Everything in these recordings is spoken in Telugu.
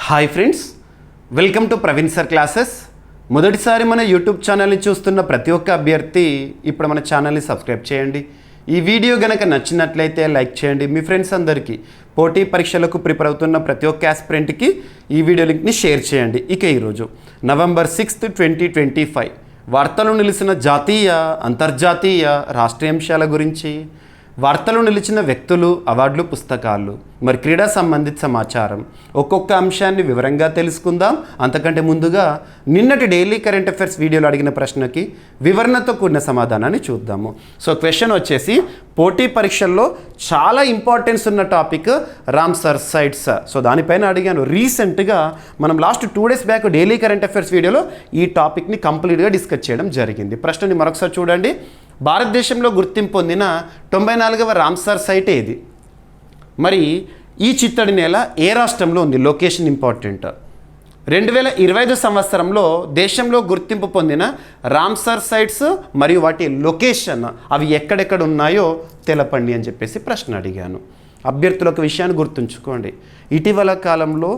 Hi friends, welcome to Praveen sir classes. మొదటిసారి మన యూట్యూబ్ ఛానల్ని చూస్తున్న ప్రతి ఒక్క అభ్యర్థి ఇప్పుడు మన ఛానల్ని సబ్స్క్రైబ్ చేయండి. ఈ వీడియో గనక నచ్చినట్లయితే లైక్ చేయండి. మీ ఫ్రెండ్స్ అందరికీ పోటీ పరీక్షలకు ప్రిపేర్ అవుతున్న ప్రతి ఒక్క ఆస్పిరెంట్కి ఈ వీడియో లింక్ని షేర్ చేయండి. ఇక ఈరోజు నవంబర్ 6, 2025 వార్తలు నిలిచిన జాతీయ, అంతర్జాతీయ, రాష్ట్రీయ అంశాల గురించి, వార్తలు నిలిచిన వ్యక్తులు, అవార్డులు, పుస్తకాలు, మరి క్రీడా సంబంధిత సమాచారం, ఒక్కొక్క అంశాన్ని వివరంగా తెలుసుకుందాం. అంతకంటే ముందుగా నిన్నటి డైలీ కరెంట్ అఫైర్స్ వీడియోలో అడిగిన ప్రశ్నకి వివరణతో కూడిన సమాధానాన్ని చూద్దాము. సో క్వశ్చన్ వచ్చేసి, పోటీ పరీక్షల్లో చాలా ఇంపార్టెన్స్ ఉన్న టాపిక్ రామ్సర్ సైట్స్. సో దానిపైన అడిగాను. రీసెంట్గా మనం last 2 days back daily current affairs వీడియోలో ఈ టాపిక్ని కంప్లీట్గా డిస్కస్ చేయడం జరిగింది. ప్రశ్నని మరొకసారి చూడండి. భారతదేశంలో గుర్తింపు పొందిన 94వ రామ్సర్ సైట్ ఏది? మరి ఈ చిత్తడి నేల ఏ రాష్ట్రంలో ఉంది? Location important. 2025 సంవత్సరంలో దేశంలో గుర్తింపు పొందిన రామ్సర్ సైట్స్ మరియు వాటి లొకేషన్ అవి ఎక్కడెక్కడ ఉన్నాయో తెలపండి అని చెప్పేసి ప్రశ్న అడిగాను. అభ్యర్థులు ఒక విషయాన్ని గుర్తుంచుకోండి. ఇటీవల కాలంలో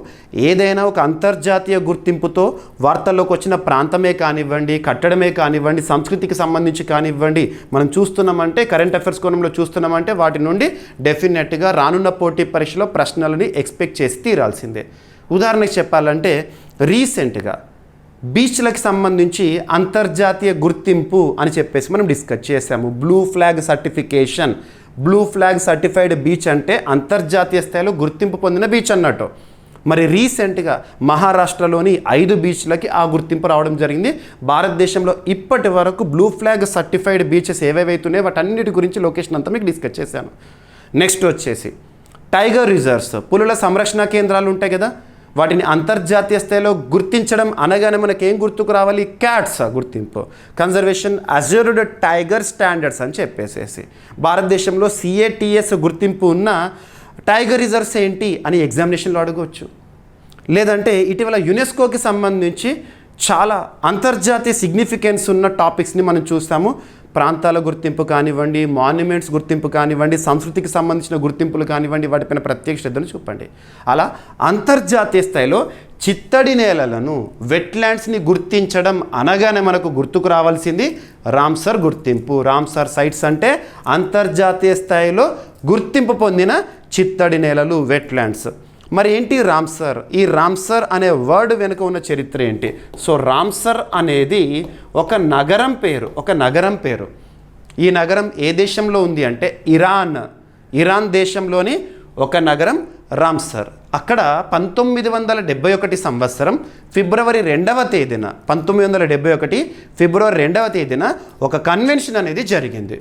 ఏదైనా ఒక అంతర్జాతీయ గుర్తింపుతో వార్తల్లోకి వచ్చిన ప్రాంతమే కానివ్వండి, కట్టడమే కానివ్వండి, సంస్కృతికి సంబంధించి కానివ్వండి, మనం చూస్తున్నామంటే, కరెంట్ అఫైర్స్ కోణంలో చూస్తున్నామంటే వాటి నుండి డెఫినెట్గా రానున్న పోటీ పరీక్షలో ప్రశ్నలని ఎక్స్పెక్ట్ చేసి తీరాల్సిందే. ఉదాహరణకి చెప్పాలంటే, రీసెంట్గా బీచ్లకు సంబంధించి అంతర్జాతీయ గుర్తింపు అని చెప్పేసి మనం డిస్కస్ చేసాము. Blue flag certification. Blue flag certified beach అంటే అంతర్జాతీయ స్థాయిలో గుర్తింపు పొందిన బీచ్ అన్నట్టు. మరి రీసెంట్గా మహారాష్ట్రలోని 5 బీచ్లకి ఆ గుర్తింపు రావడం జరిగింది. భారతదేశంలో ఇప్పటి వరకు బ్లూ ఫ్లాగ్ సర్టిఫైడ్ బీచెస్ ఏవేవైతున్నాయో వాటన్నిటి గురించి లొకేషన్ అంతా మీకు డిస్కస్ చేశాను. నెక్స్ట్ వచ్చేసి టైగర్ రిజర్వ్స్, పులుల సంరక్షణ కేంద్రాలు ఉంటాయి కదా, వాటిని అంతర్జాతీయ స్థాయిలో గుర్తించడం అనగానే మనకేం గుర్తుకు రావాలి? క్యాట్స్ గుర్తింపు, కన్జర్వేషన్ అజ్యూర్డ్ టైగర్ స్టాండర్డ్స్ అని చెప్పేసేసి. భారతదేశంలో CATS గుర్తింపు ఉన్న టైగర్ రిజర్వ్స్ ఏంటి అని ఎగ్జామినేషన్లో అడగవచ్చు. లేదంటే ఇటీవల యునెస్కోకి సంబంధించి చాలా అంతర్జాతీయ సిగ్నిఫికెన్స్ ఉన్న టాపిక్స్ని మనం చూస్తాము. ప్రాంతాల గుర్తింపు కానివ్వండి, మాన్యుమెంట్స్ గుర్తింపు కానివ్వండి, సంస్కృతికి సంబంధించిన గుర్తింపులు కానివ్వండి, వాటిపైన ప్రత్యేక శ్రద్ధను చూపండి. అలా అంతర్జాతీయ స్థాయిలో చిత్తడి నేలలను, వెట్లాండ్స్ని గుర్తించడం అనగానే మనకు గుర్తుకు రావాల్సింది రామ్సర్ గుర్తింపు. రామ్సర్ సైట్స్ అంటే అంతర్జాతీయ స్థాయిలో గుర్తింపు పొందిన చిత్తడి నేలలు, వెట్లాండ్స్. మరి ఏంటి రామ్సర్? ఈ రామ్సర్ అనే వర్డ్ వెనుక ఉన్న చరిత్ర ఏంటి? సో రామ్సర్ అనేది ఒక నగరం పేరు. ఈ నగరం ఏ దేశంలో ఉంది అంటే ఇరాన్ దేశంలోని ఒక నగరం రామ్సర్. అక్కడ 1971 సంవత్సరం ఫిబ్రవరి 2వ తేదీన 1971 ఫిబ్రవరి 2వ తేదీన ఒక కన్వెన్షన్ అనేది జరిగింది.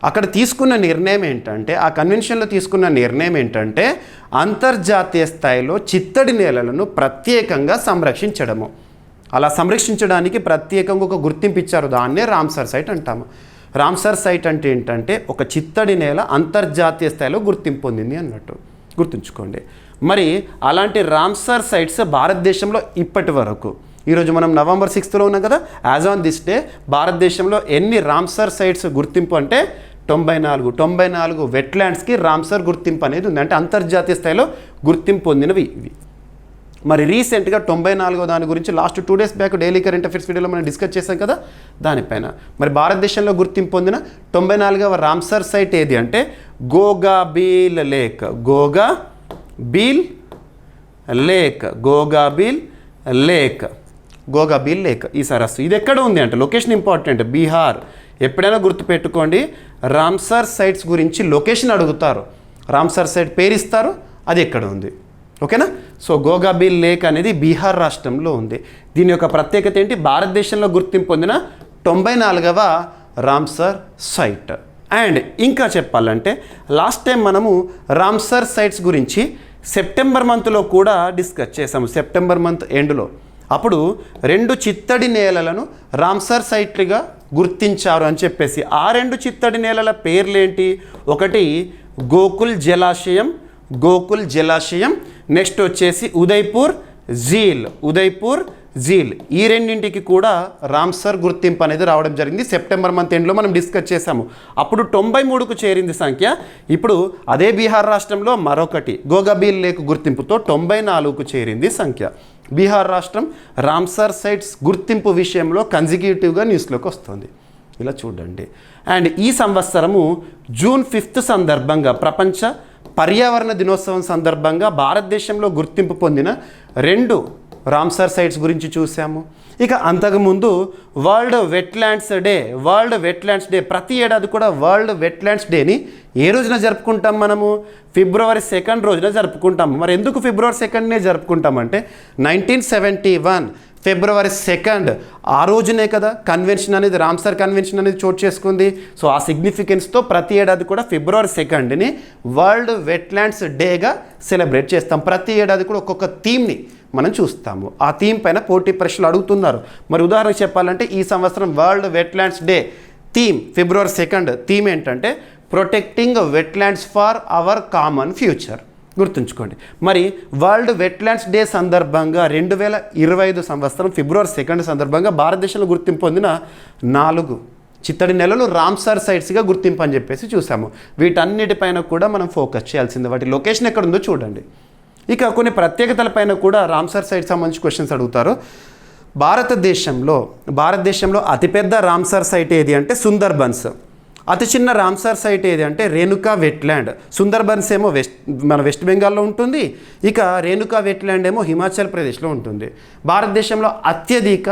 అక్కడ తీసుకున్న నిర్ణయం ఏంటంటే, ఆ కన్వెన్షన్లో తీసుకున్న నిర్ణయం ఏంటంటే, అంతర్జాతీయ స్థాయిలో చిత్తడి నేలలను ప్రత్యేకంగా సంరక్షించడము. అలా సంరక్షించడానికి ప్రత్యేకంగా ఒక గుర్తింపు ఇచ్చారు. దాన్నే రామ్సర్ సైట్ అంటాము. రామ్సర్ సైట్ అంటే ఏంటంటే, ఒక చిత్తడి నేల అంతర్జాతీయ స్థాయిలో గుర్తింపు పొందింది అన్నట్టు గుర్తుంచుకోండి. మరి అలాంటి రామ్సర్ సైట్స్ భారతదేశంలో ఇప్పటి వరకు, ఈరోజు మనం నవంబర్ 6th ఉన్నాం కదా, యాజ్ ఆన్ దిస్ డే భారతదేశంలో ఎన్ని రామ్సర్ సైట్స్ గుర్తింపు అంటే 94 వెట్లాండ్స్కి రామ్సర్ గుర్తింపు అనేది ఉంది. అంటే అంతర్జాతీయ స్థాయిలో గుర్తింపు పొందినవి ఇవి. మరి రీసెంట్గా 94వ దాని గురించి last 2 days back daily current affairs వీడియోలో మనం డిస్కస్ చేసాం కదా, దానిపైన మరి భారతదేశంలో గుర్తింపు పొందిన 94వ రామ్సర్ సైట్ ఏది అంటే గోగాబీల్ లేక్ ఈ సరస్సు. ఇది ఎక్కడ ఉంది అంటే లొకేషన్ ఇంపార్టెంట్. బీహార్. ఎప్పుడైనా గుర్తుపెట్టుకోండి, రామ్సర్ సైట్స్ గురించి లొకేషన్ అడుగుతారు, రామ్సర్ సైట్ పేరు ఇస్తారు, అది ఎక్కడ ఉంది. ఓకేనా? సో గోగాబీల్ లేక్ అనేది బీహార్ రాష్ట్రంలో ఉంది. దీని యొక్క ప్రత్యేకత ఏంటి? భారతదేశంలో గుర్తింపు పొందిన 94వ రామ్సర్ సైట్. అండ్ ఇంకా చెప్పాలంటే, లాస్ట్ టైం మనము రామ్సర్ సైట్స్ గురించి సెప్టెంబర్ మంత్లో కూడా డిస్కస్ చేసాము. సెప్టెంబర్ మంత్ ఎండ్లో అప్పుడు 2 చిత్తడి నేలలను రామ్సర్ సైట్లుగా గుర్తించారు అని చెప్పేసి. ఆ 2 చిత్తడి నేలల పేర్లేంటి? ఒకటి గోకుల్ జలాశయం, నెక్స్ట్ వచ్చేసి ఉదయ్పూర్ జీల్, ఈ రెండింటికి కూడా రామ్సర్ గుర్తింపు అనేది రావడం జరిగింది. సెప్టెంబర్ మంత్ ఎండ్లో మనం డిస్కస్ చేసాము. అప్పుడు 93కు చేరింది సంఖ్య. ఇప్పుడు అదే బీహార్ రాష్ట్రంలో మరొకటి గోగాబీల్ లేక్ గుర్తింపుతో 94కు చేరింది సంఖ్య. బీహార్ రాష్ట్రం రామ్సర్ సైట్స్ గుర్తింపు విషయంలో కన్జిక్యూటివ్గా న్యూస్లోకి వస్తుంది. ఇలా చూడండి. అండ్ ఈ సంవత్సరము జూన్ 5 సందర్భంగా ప్రపంచ పర్యావరణ దినోత్సవం సందర్భంగా భారతదేశంలో గుర్తింపు పొందిన 2 రామ్సర్ సైట్స్ గురించి చూసాము. ఇక అంతకుముందు వరల్డ్ వెట్లాండ్స్ డే ప్రతి ఏడాది కూడా వరల్డ్ వెట్లాండ్స్ డేని ఏ రోజున జరుపుకుంటాం మనము? ఫిబ్రవరి 2 రోజున జరుపుకుంటాము. మరి ఎందుకు ఫిబ్రవరి 2నే జరుపుకుంటామంటే 1971 ఫిబ్రవరి 2 ఆ రోజునే కదా కన్వెన్షన్ అనేది, రామ్సర్ కన్వెన్షన్ అనేది చోటు చేసుకుంది. సో ఆ సిగ్నిఫికెన్స్తో ప్రతి ఏడాది కూడా ఫిబ్రవరి 2ని వరల్డ్ వెట్లాండ్స్ డేగా సెలబ్రేట్ చేస్తాం. ప్రతి ఏడాది కూడా ఒక్కొక్క థీమ్ని మనం చూస్తాము. ఆ థీమ్ పైన పోటీ పరీక్షలు అడుగుతున్నారు. మరి ఉదాహరణకు చెప్పాలంటే ఈ సంవత్సరం వరల్డ్ వెట్లాండ్స్ డే థీమ్ ఫిబ్రవరి 2 థీమ్ ఏంటంటే protecting wetlands for our common future. గుర్తుంచుకోండి. మరి వరల్డ్ వెట్లాండ్స్ డే సందర్భంగా 2025 సంవత్సరం ఫిబ్రవరి 2 సందర్భంగా భారతదేశంలో గుర్తింపు పొందిన 4 చిత్తడి నెలలు రామ్సర్ సైట్స్గా గుర్తింపు అని చెప్పేసి చూసాము. వీటన్నిటిపైన కూడా మనం ఫోకస్ చేయాల్సింది. వాటి లొకేషన్ ఎక్కడ ఉందో చూడండి. ఇక కొన్ని ప్రత్యేకతలపైన కూడా రామ్సర్ సైట్ సంబంధించి క్వశ్చన్స్ అడుగుతారు. భారతదేశంలో అతిపెద్ద రామ్సర్ సైట్ ఏది అంటే సుందర్బన్స్. అతి చిన్న రామ్సర్ సైట్ ఏది అంటే రేణుకా వెట్లాండ్. సుందర్బన్స్ ఏమో వెస్ట్ బెంగాల్లో ఉంటుంది. ఇక రేణుకా వెట్లాండ్ ఏమో హిమాచల్ ప్రదేశ్లో ఉంటుంది. భారతదేశంలో అత్యధిక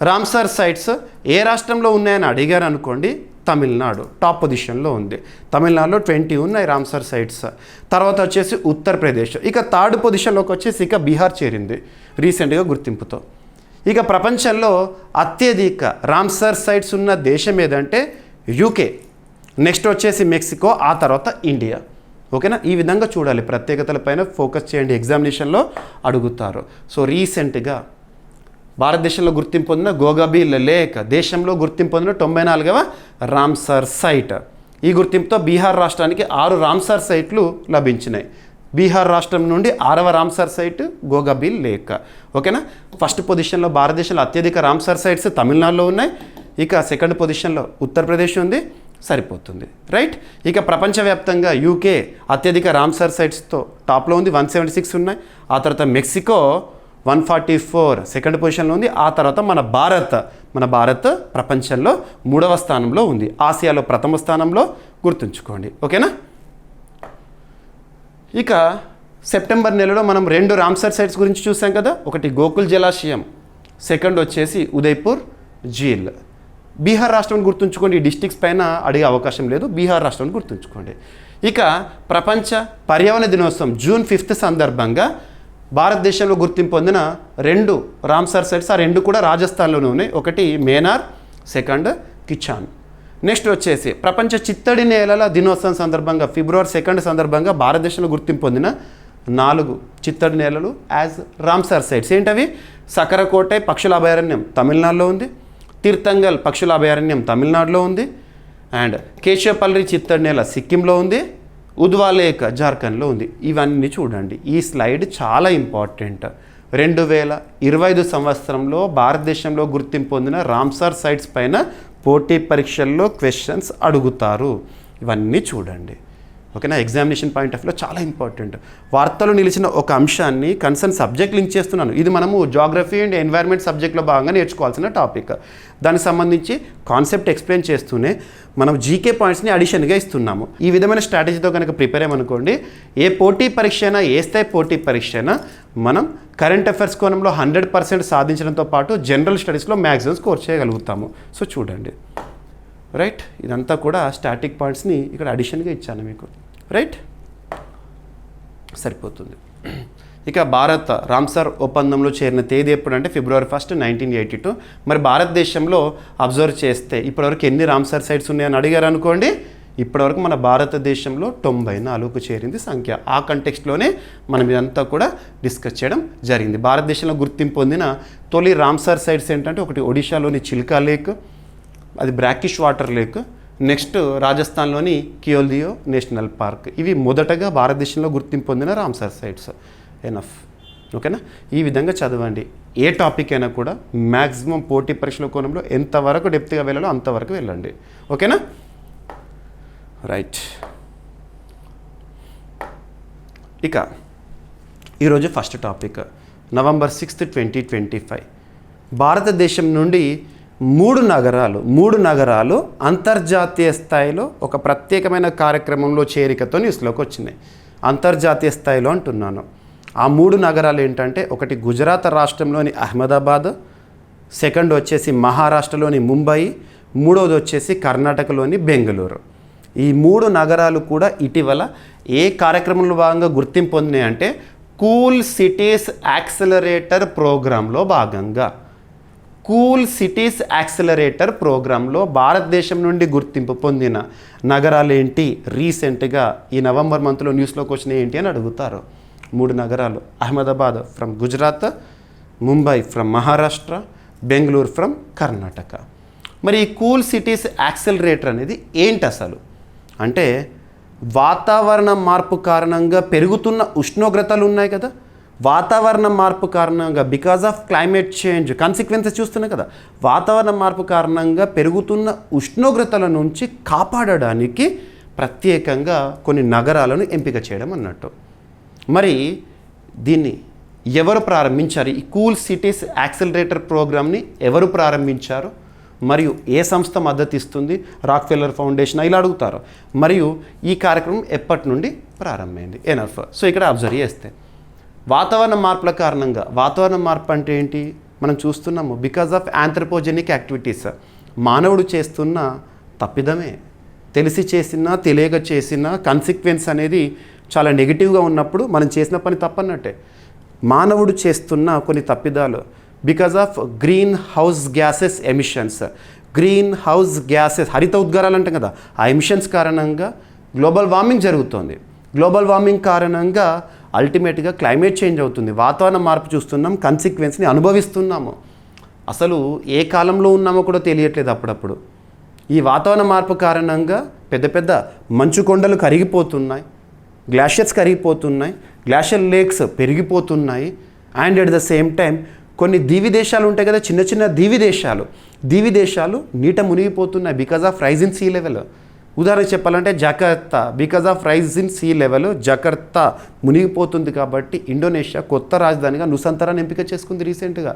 రామ్సర్ సైట్స్ ఏ రాష్ట్రంలో ఉన్నాయని అడిగారు అనుకోండి, తమిళనాడు టాప్ పొజిషన్లో ఉంది. తమిళనాడులో 20 ఉన్నాయి రామ్సర్ సైట్స్. తర్వాత వచ్చేసి ఉత్తరప్రదేశ్. ఇక 3rd పొజిషన్లోకి వచ్చేసి ఇక బీహార్ చేరింది రీసెంట్గా గుర్తింపుతో. ఇక ప్రపంచంలో అత్యధిక రామ్సర్ సైట్స్ ఉన్న దేశం ఏదంటే యూకే, నెక్స్ట్ వచ్చేసి మెక్సికో, ఆ తర్వాత ఇండియా. ఓకేనా? ఈ విధంగా చూడాలి. ప్రత్యేకతలపైన ఫోకస్ చేయండి, ఎగ్జామినేషన్లో అడుగుతారు. సో రీసెంట్గా భారతదేశంలో గుర్తింపు పొందిన గోగాబీల్ లేక్ దేశంలో గుర్తింపు పొందిన 94వ రామ్సర్ సైట్. ఈ గుర్తింపుతో బీహార్ రాష్ట్రానికి 6 రామ్సర్ సైట్లు లభించినాయి. బీహార్ రాష్ట్రం నుండి 6వ రామ్సర్ సైట్ గోగాబీల్ లేక్. ఓకేనా? ఫస్ట్ పొజిషన్లో భారతదేశంలో అత్యధిక రామ్సర్ సైట్స్ తమిళనాడులో ఉన్నాయి. ఇక 2nd పొజిషన్లో ఉత్తరప్రదేశ్ ఉంది. సరిపోతుంది. రైట్? ఇక ప్రపంచవ్యాప్తంగా యూకే అత్యధిక రామ్సర్ సైట్స్తో టాప్లో ఉంది, 176 ఉన్నాయి. ఆ తర్వాత మెక్సికో 144 2nd పొజిషన్లో ఉంది. ఆ తర్వాత మన భారత్ ప్రపంచంలో 3వ స్థానంలో ఉంది. ఆసియాలో 1వ స్థానంలో. గుర్తుంచుకోండి. ఓకేనా? ఇక సెప్టెంబర్ నెలలో మనం 2 రామ్సర్ సైట్స్ గురించి చూసాం కదా. ఒకటి గోకుల్ జలాశయం, 2nd వచ్చేసి ఉదయ్పూర్ జీల్. బీహార్ రాష్ట్రం గుర్తుంచుకోండి. ఈ డిస్ట్రిక్ట్స్ పైన అడిగే అవకాశం లేదు. బీహార్ రాష్ట్రం గుర్తుంచుకోండి. ఇక ప్రపంచ పర్యావరణ దినోత్సవం జూన్ 5 సందర్భంగా భారతదేశంలో గుర్తింపు పొందిన 2 రామ్సర్ సైట్స్. ఆ 2 కూడా రాజస్థాన్లోనే ఉన్నాయి. ఒకటి మేనార్, 2nd కిచాన్. నెక్స్ట్ వచ్చేసి ప్రపంచ చిత్తడి నేలల దినోత్సవం సందర్భంగా ఫిబ్రవరి 2 సందర్భంగా భారతదేశంలో గుర్తింపు పొందిన 4 చిత్తడి నేలలు యాజ్ రామ్సర్ సైట్స్. ఏంటవి? సకరకోటై పక్షుల అభయారణ్యం తమిళనాడులో ఉంది. తీర్థంగల్ పక్షుల అభయారణ్యం తమిళనాడులో ఉంది. అండ్ కేశవపల్లి చిత్తడి నేల సిక్కింలో ఉంది. ఉద్వా లేక్ జార్ఖండ్లో ఉంది. ఇవన్నీ చూడండి. ఈ స్లైడ్ చాలా ఇంపార్టెంట్. 2025 సంవత్సరంలో భారతదేశంలో గుర్తింపు పొందిన రామ్సర్ సైట్స్ పైన పోటీ పరీక్షల్లో క్వశ్చన్స్ అడుగుతారు. ఇవన్నీ చూడండి. ఓకేనా? ఎగ్జామినేషన్ పాయింట్ ఆఫ్ వ్యూలో చాలా ఇంపార్టెంట్. వార్తలు నిలిచిన ఒక అంశాన్ని కన్సర్న్ సబ్జెక్ట్ లింక్ చేస్తున్నాను. ఇది మనము జాగ్రఫీ అండ్ ఎన్వైర్న్మెంట్ సబ్జెక్ట్లో భాగంగా నేర్చుకోవాల్సిన టాపిక్. దానికి సంబంధించి కాన్సెప్ట్ ఎక్స్ప్లెయిన్ చేస్తూనే మనం జీకే పాయింట్స్ని అడిషన్గా ఇస్తున్నాము. ఈ విధమైన స్ట్రాటజీతో కనుక ప్రిపేర్ అయ్యామనుకోండి, ఏ పోటీ పరీక్ష అయినా, ఏ స్థాయి పోటీ పరీక్ష అయినా మనం కరెంట్ అఫైర్స్ కోణంలో 100% సాధించడంతో పాటు జనరల్ స్టడీస్లో మ్యాక్సిమం స్కోర్ చేయగలుగుతాము. సో చూడండి. రైట్? ఇదంతా కూడా స్టాటిక్ పాయింట్స్ని ఇక్కడ అడిషన్గా ఇచ్చాను మీకు. రైట్? సరిపోతుంది. ఇక భారత్ రామ్సర్ ఒప్పందంలో చేరిన తేదీ ఎప్పుడంటే ఫిబ్రవరి 1, 1982. మరి భారతదేశంలో అబ్జర్వ్ చేస్తే ఇప్పటివరకు ఎన్ని రామ్సర్ సైట్స్ ఉన్నాయని అడిగారు అనుకోండి. ఇప్పటివరకు మన భారతదేశంలో 94కు చేరింది సంఖ్య. ఆ కంటెక్స్ట్లోనే మనం ఇదంతా కూడా డిస్కస్ చేయడం జరిగింది. భారతదేశంలో గుర్తింపు పొందిన తొలి రామ్సర్ సైట్స్ ఏంటంటే ఒకటి ఒడిశాలోని చిల్కా లేక్, అది బ్రాకిష్ వాటర్ లేక్. నెక్స్ట్ రాజస్థాన్లోని కియోల్దియో నేషనల్ పార్క్. ఇవి మొదటగా భారతదేశంలో గుర్తింపు పొందిన రామ్సర్ సైట్స్. ఎనఫ్. ఓకేనా? ఈ విధంగా చదవండి. ఏ టాపిక్ అయినా కూడా మ్యాక్సిమం పోటీ పరీక్షల కోణంలో ఎంతవరకు డెప్త్గా వెళ్ళాలో అంతవరకు వెళ్ళండి. ఓకేనా? రైట్. ఇక ఈరోజు ఫస్ట్ టాపిక్ November 6th, 2025 భారతదేశం నుండి మూడు నగరాలు అంతర్జాతీయ స్థాయిలో ఒక ప్రత్యేకమైన కార్యక్రమంలో చేరికతో న్యూస్లోకి వచ్చినాయి. అంతర్జాతీయ స్థాయిలో అంటున్నాను. ఆ మూడు నగరాలు ఏంటంటే, ఒకటి గుజరాత్ రాష్ట్రంలోని అహ్మదాబాద్, సెకండ్ వచ్చేసి మహారాష్ట్రలోని ముంబై, మూడవది వచ్చేసి కర్ణాటకలోని బెంగళూరు. ఈ మూడు నగరాలు కూడా ఇటీవల ఏ కార్యక్రమంలో భాగంగా గుర్తింపు పొందినాయి అంటే కూల్ సిటీస్ యాక్సిలరేటర్ ప్రోగ్రాంలో భాగంగా కూల్ సిటీస్ యాక్సిలరేటర్ ప్రోగ్రాంలో భారతదేశం నుండి గుర్తింపు పొందిన నగరాలు ఏంటి, రీసెంట్గా ఈ నవంబర్ మంత్లో న్యూస్లోకి వచ్చినాయి ఏంటి అని అడుగుతారు. మూడు నగరాలు: Ahmedabad from Gujarat, Mumbai from Maharashtra, Bengaluru from Karnataka. మరి ఈ కూల్ సిటీస్ యాక్సిలరేటర్ అనేది ఏంటి అసలు అంటే, వాతావరణ మార్పు కారణంగా పెరుగుతున్న ఉష్ణోగ్రతలు ఉన్నాయి కదా, వాతావరణ మార్పు కారణంగా because of climate change consequences చూస్తున్నాయి కదా, వాతావరణ మార్పు కారణంగా పెరుగుతున్న ఉష్ణోగ్రతల నుంచి కాపాడడానికి ప్రత్యేకంగా కొన్ని నగరాలను ఎంపిక చేయడం అన్నట్టు. మరి దీన్ని ఎవరు ప్రారంభించారు? ఈ కూల్ సిటీస్ యాక్సిలరేటర్ ప్రోగ్రామ్ని ఎవరు ప్రారంభించారు, మరియు ఏ సంస్థ మద్దతు ఇస్తుంది? రాక్ఫెల్లర్ ఫౌండేషన్ ఇలా అడుగుతారు. మరియు ఈ కార్యక్రమం ఎప్పటి నుండి ప్రారంభమైంది? ఎనఫ్. సో ఇక్కడ అబ్జర్వ్ చేస్తే వాతావరణ మార్పుల కారణంగా, వాతావరణ మార్పు అంటే ఏంటి మనం చూస్తున్నాము, బికాజ్ ఆఫ్ ఆంథ్రోపోజెనిక్ యాక్టివిటీస్, మానవుడు చేస్తున్న తప్పిదమే. తెలిసి చేసినా తెలియక చేసిన కాన్సిక్వెన్స్ అనేది చాలా నెగిటివ్గా ఉన్నప్పుడు మనం చేసిన పని తప్పన్నట్టే. మానవుడు చేస్తున్న కొన్ని తప్పిదాలు because of green house gases emissions, green house gases హరిత ఉద్గారాలు అంటాం కదా, ఆ ఎమిషన్స్ కారణంగా గ్లోబల్ వార్మింగ్ జరుగుతుంది. గ్లోబల్ వార్మింగ్ కారణంగా అల్టిమేట్గా క్లైమేట్ చేంజ్ అవుతుంది. వాతావరణ మార్పు చూస్తున్నాం, కాన్సిక్వెన్స్ని అనుభవిస్తున్నాము. అసలు ఏ కాలంలో ఉన్నామో కూడా తెలియట్లేదు అప్పుడప్పుడు. ఈ వాతావరణ మార్పు కారణంగా పెద్ద పెద్ద మంచు కొండలు కరిగిపోతున్నాయి, గ్లాషియర్స్ కరిగిపోతున్నాయి, గ్లాషియర్ లేక్స్ పెరిగిపోతున్నాయి. And at the same time కొన్ని దీవి దేశాలు ఉంటాయి కదా, చిన్న చిన్న దీవి దేశాలు నీట మునిగిపోతున్నాయి because of rise in sea level. ఉదాహరణకు చెప్పాలంటే Jakarta, because of rise in sea level Jakarta మునిగిపోతుంది. కాబట్టి ఇండోనేషియా కొత్త రాజధానిగా నుసంతరాన్ని ఎంపిక చేసుకుంది రీసెంట్గా.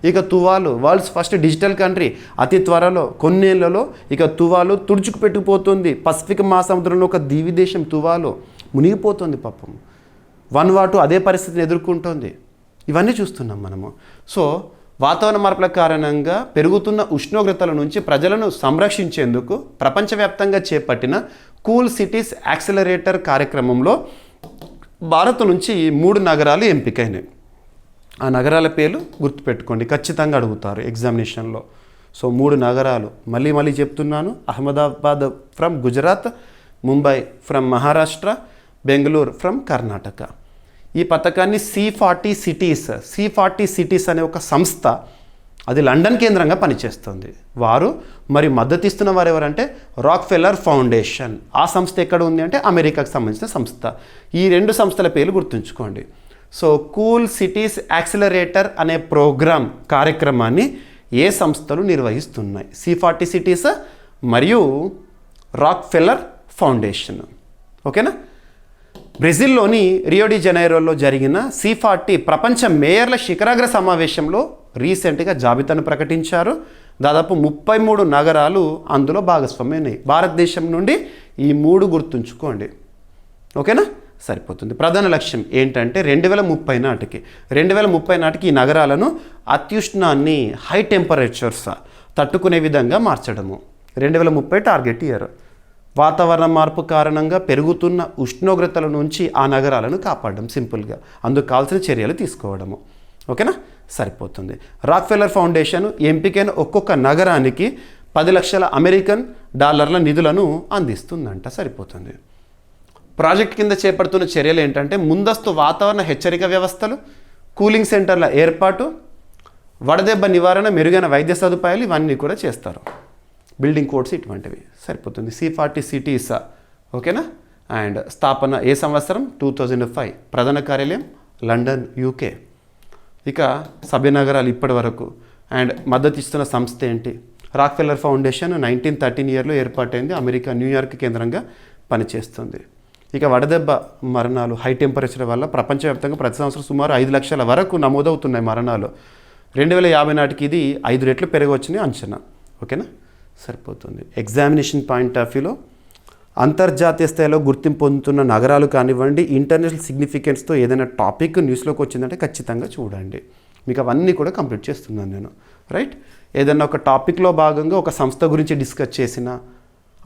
ఇక తువాలు, వరల్డ్స్ ఫస్ట్ డిజిటల్ కంట్రీ, అతి త్వరలో కొన్నేళ్లలో ఇక తువాలు తుడుచుకు పెట్టుకుపోతుంది. పసిఫిక్ మహాసముద్రంలో ఒక దీవి దేశం తువాలు మునిగిపోతుంది. పాపం వన్వాటు అదే పరిస్థితిని ఎదుర్కొంటోంది. ఇవన్నీ చూస్తున్నాం మనము. సో వాతావరణ మార్పుల కారణంగా పెరుగుతున్న ఉష్ణోగ్రతల నుంచి ప్రజలను సంరక్షించేందుకు ప్రపంచవ్యాప్తంగా చేపట్టిన కూల్ సిటీస్ యాక్సిలరేటర్ కార్యక్రమంలో భారత్ నుంచి 3 నగరాలు ఎంపికైనాయి. ఆ నగరాల పేర్లు గుర్తుపెట్టుకోండి, ఖచ్చితంగా అడుగుతారు ఎగ్జామినేషన్లో. సో 3 నగరాలు మళ్ళీ చెప్తున్నాను: Ahmedabad from Gujarat, Mumbai from Maharashtra, Bengaluru from Karnataka. ఈ పథకాన్ని C40 సిటీస్ అనే ఒక సంస్థ, అది లండన్ కేంద్రంగా పనిచేస్తుంది. వారు మరి మద్దతు ఇస్తున్న వారు ఎవరంటే రాక్ఫెల్లర్ ఫౌండేషన్. ఆ సంస్థ ఎక్కడ ఉంది అంటే అమెరికాకు సంబంధించిన సంస్థ. ఈ 2 సంస్థల పేర్లు గుర్తుంచుకోండి. సో కూల్ సిటీస్ యాక్సిలరేటర్ అనే కార్యక్రమాన్ని ఏ సంస్థలు నిర్వహిస్తున్నాయి? C40 సిటీస్ మరియు రాక్ఫెల్లర్ ఫౌండేషన్. ఓకేనా? బ్రెజిల్లోని రియో డి జనైరోలో జరిగిన C40 ప్రపంచ మేయర్ల శిఖరాగ్ర సమావేశంలో రీసెంట్గా జాబితాను ప్రకటించారు. దాదాపు 33 నగరాలు అందులో భాగస్వామ్యమైనాయి. భారతదేశం నుండి ఈ 3 గుర్తుంచుకోండి. ఓకేనా? సరిపోతుంది. ప్రధాన లక్ష్యం ఏంటంటే 2030 నాటికి ఈ నగరాలను అత్యుష్ణాన్ని, హై టెంపరేచర్స్ తట్టుకునే విధంగా మార్చడము. 2030 టార్గెట్ ఇయర్. వాతావరణ మార్పు కారణంగా పెరుగుతున్న ఉష్ణోగ్రతల నుంచి ఆ నగరాలను కాపాడడం, సింపుల్గా అందుకు కావాల్సిన చర్యలు తీసుకోవడము. ఓకేనా? సరిపోతుంది. రాక్ఫెల్లర్ ఫౌండేషన్ ఎంపికైన ఒక్కొక్క నగరానికి 10 లక్షల అమెరికన్ డాలర్ల నిధులను అందిస్తుందంట. సరిపోతుంది. ప్రాజెక్ట్ కింద చేపడుతున్న చర్యలు ఏంటంటే ముందస్తు వాతావరణ హెచ్చరిక వ్యవస్థలు, కూలింగ్ సెంటర్ల ఏర్పాటు, వడదెబ్బ నివారణ, మెరుగైన వైద్య సదుపాయాలు ఇవన్నీ కూడా చేస్తారు. బిల్డింగ్ కోడ్స్ ఇటువంటివి. సరిపోతుంది. C40 cities. ఓకేనా? అండ్ స్థాపన ఏ సంవత్సరం? 2005. ప్రధాన కార్యాలయం లండన్, UK. ఇక సభ్య నగరాలు ఇప్పటి వరకు అండ్ మద్దతు ఇస్తున్న సంస్థ ఏంటి? రాక్ఫెల్లర్ ఫౌండేషన్ 1913 ఏర్పాటైంది. అమెరికా న్యూయార్క్ కేంద్రంగా పనిచేస్తుంది. ఇక వడదెబ్బ మరణాలు హై టెంపరేచర్ వల్ల ప్రపంచవ్యాప్తంగా ప్రతి సంవత్సరం సుమారు 5 లక్షల వరకు నమోదవుతున్నాయి మరణాలు. 2050 నాటికి ఇది 5 రెట్లు పెరగవచ్చని అంచనా. ఓకేనా, సరిపోతుంది. ఎగ్జామినేషన్ పాయింట్ ఆఫ్ వ్యూలో అంతర్జాతీయ స్థాయిలో గుర్తింపు పొందుతున్న నగరాలు కానివ్వండి, ఇంటర్నేషనల్ సిగ్నిఫికెన్స్తో ఏదైనా టాపిక్ న్యూస్లోకి వచ్చిందంటే ఖచ్చితంగా చూడండి. మీకు అవన్నీ కూడా కంప్లీట్ చేస్తున్నాను నేను, రైట్? ఏదైనా ఒక టాపిక్లో భాగంగా ఒక సంస్థ గురించి డిస్కస్ చేసిన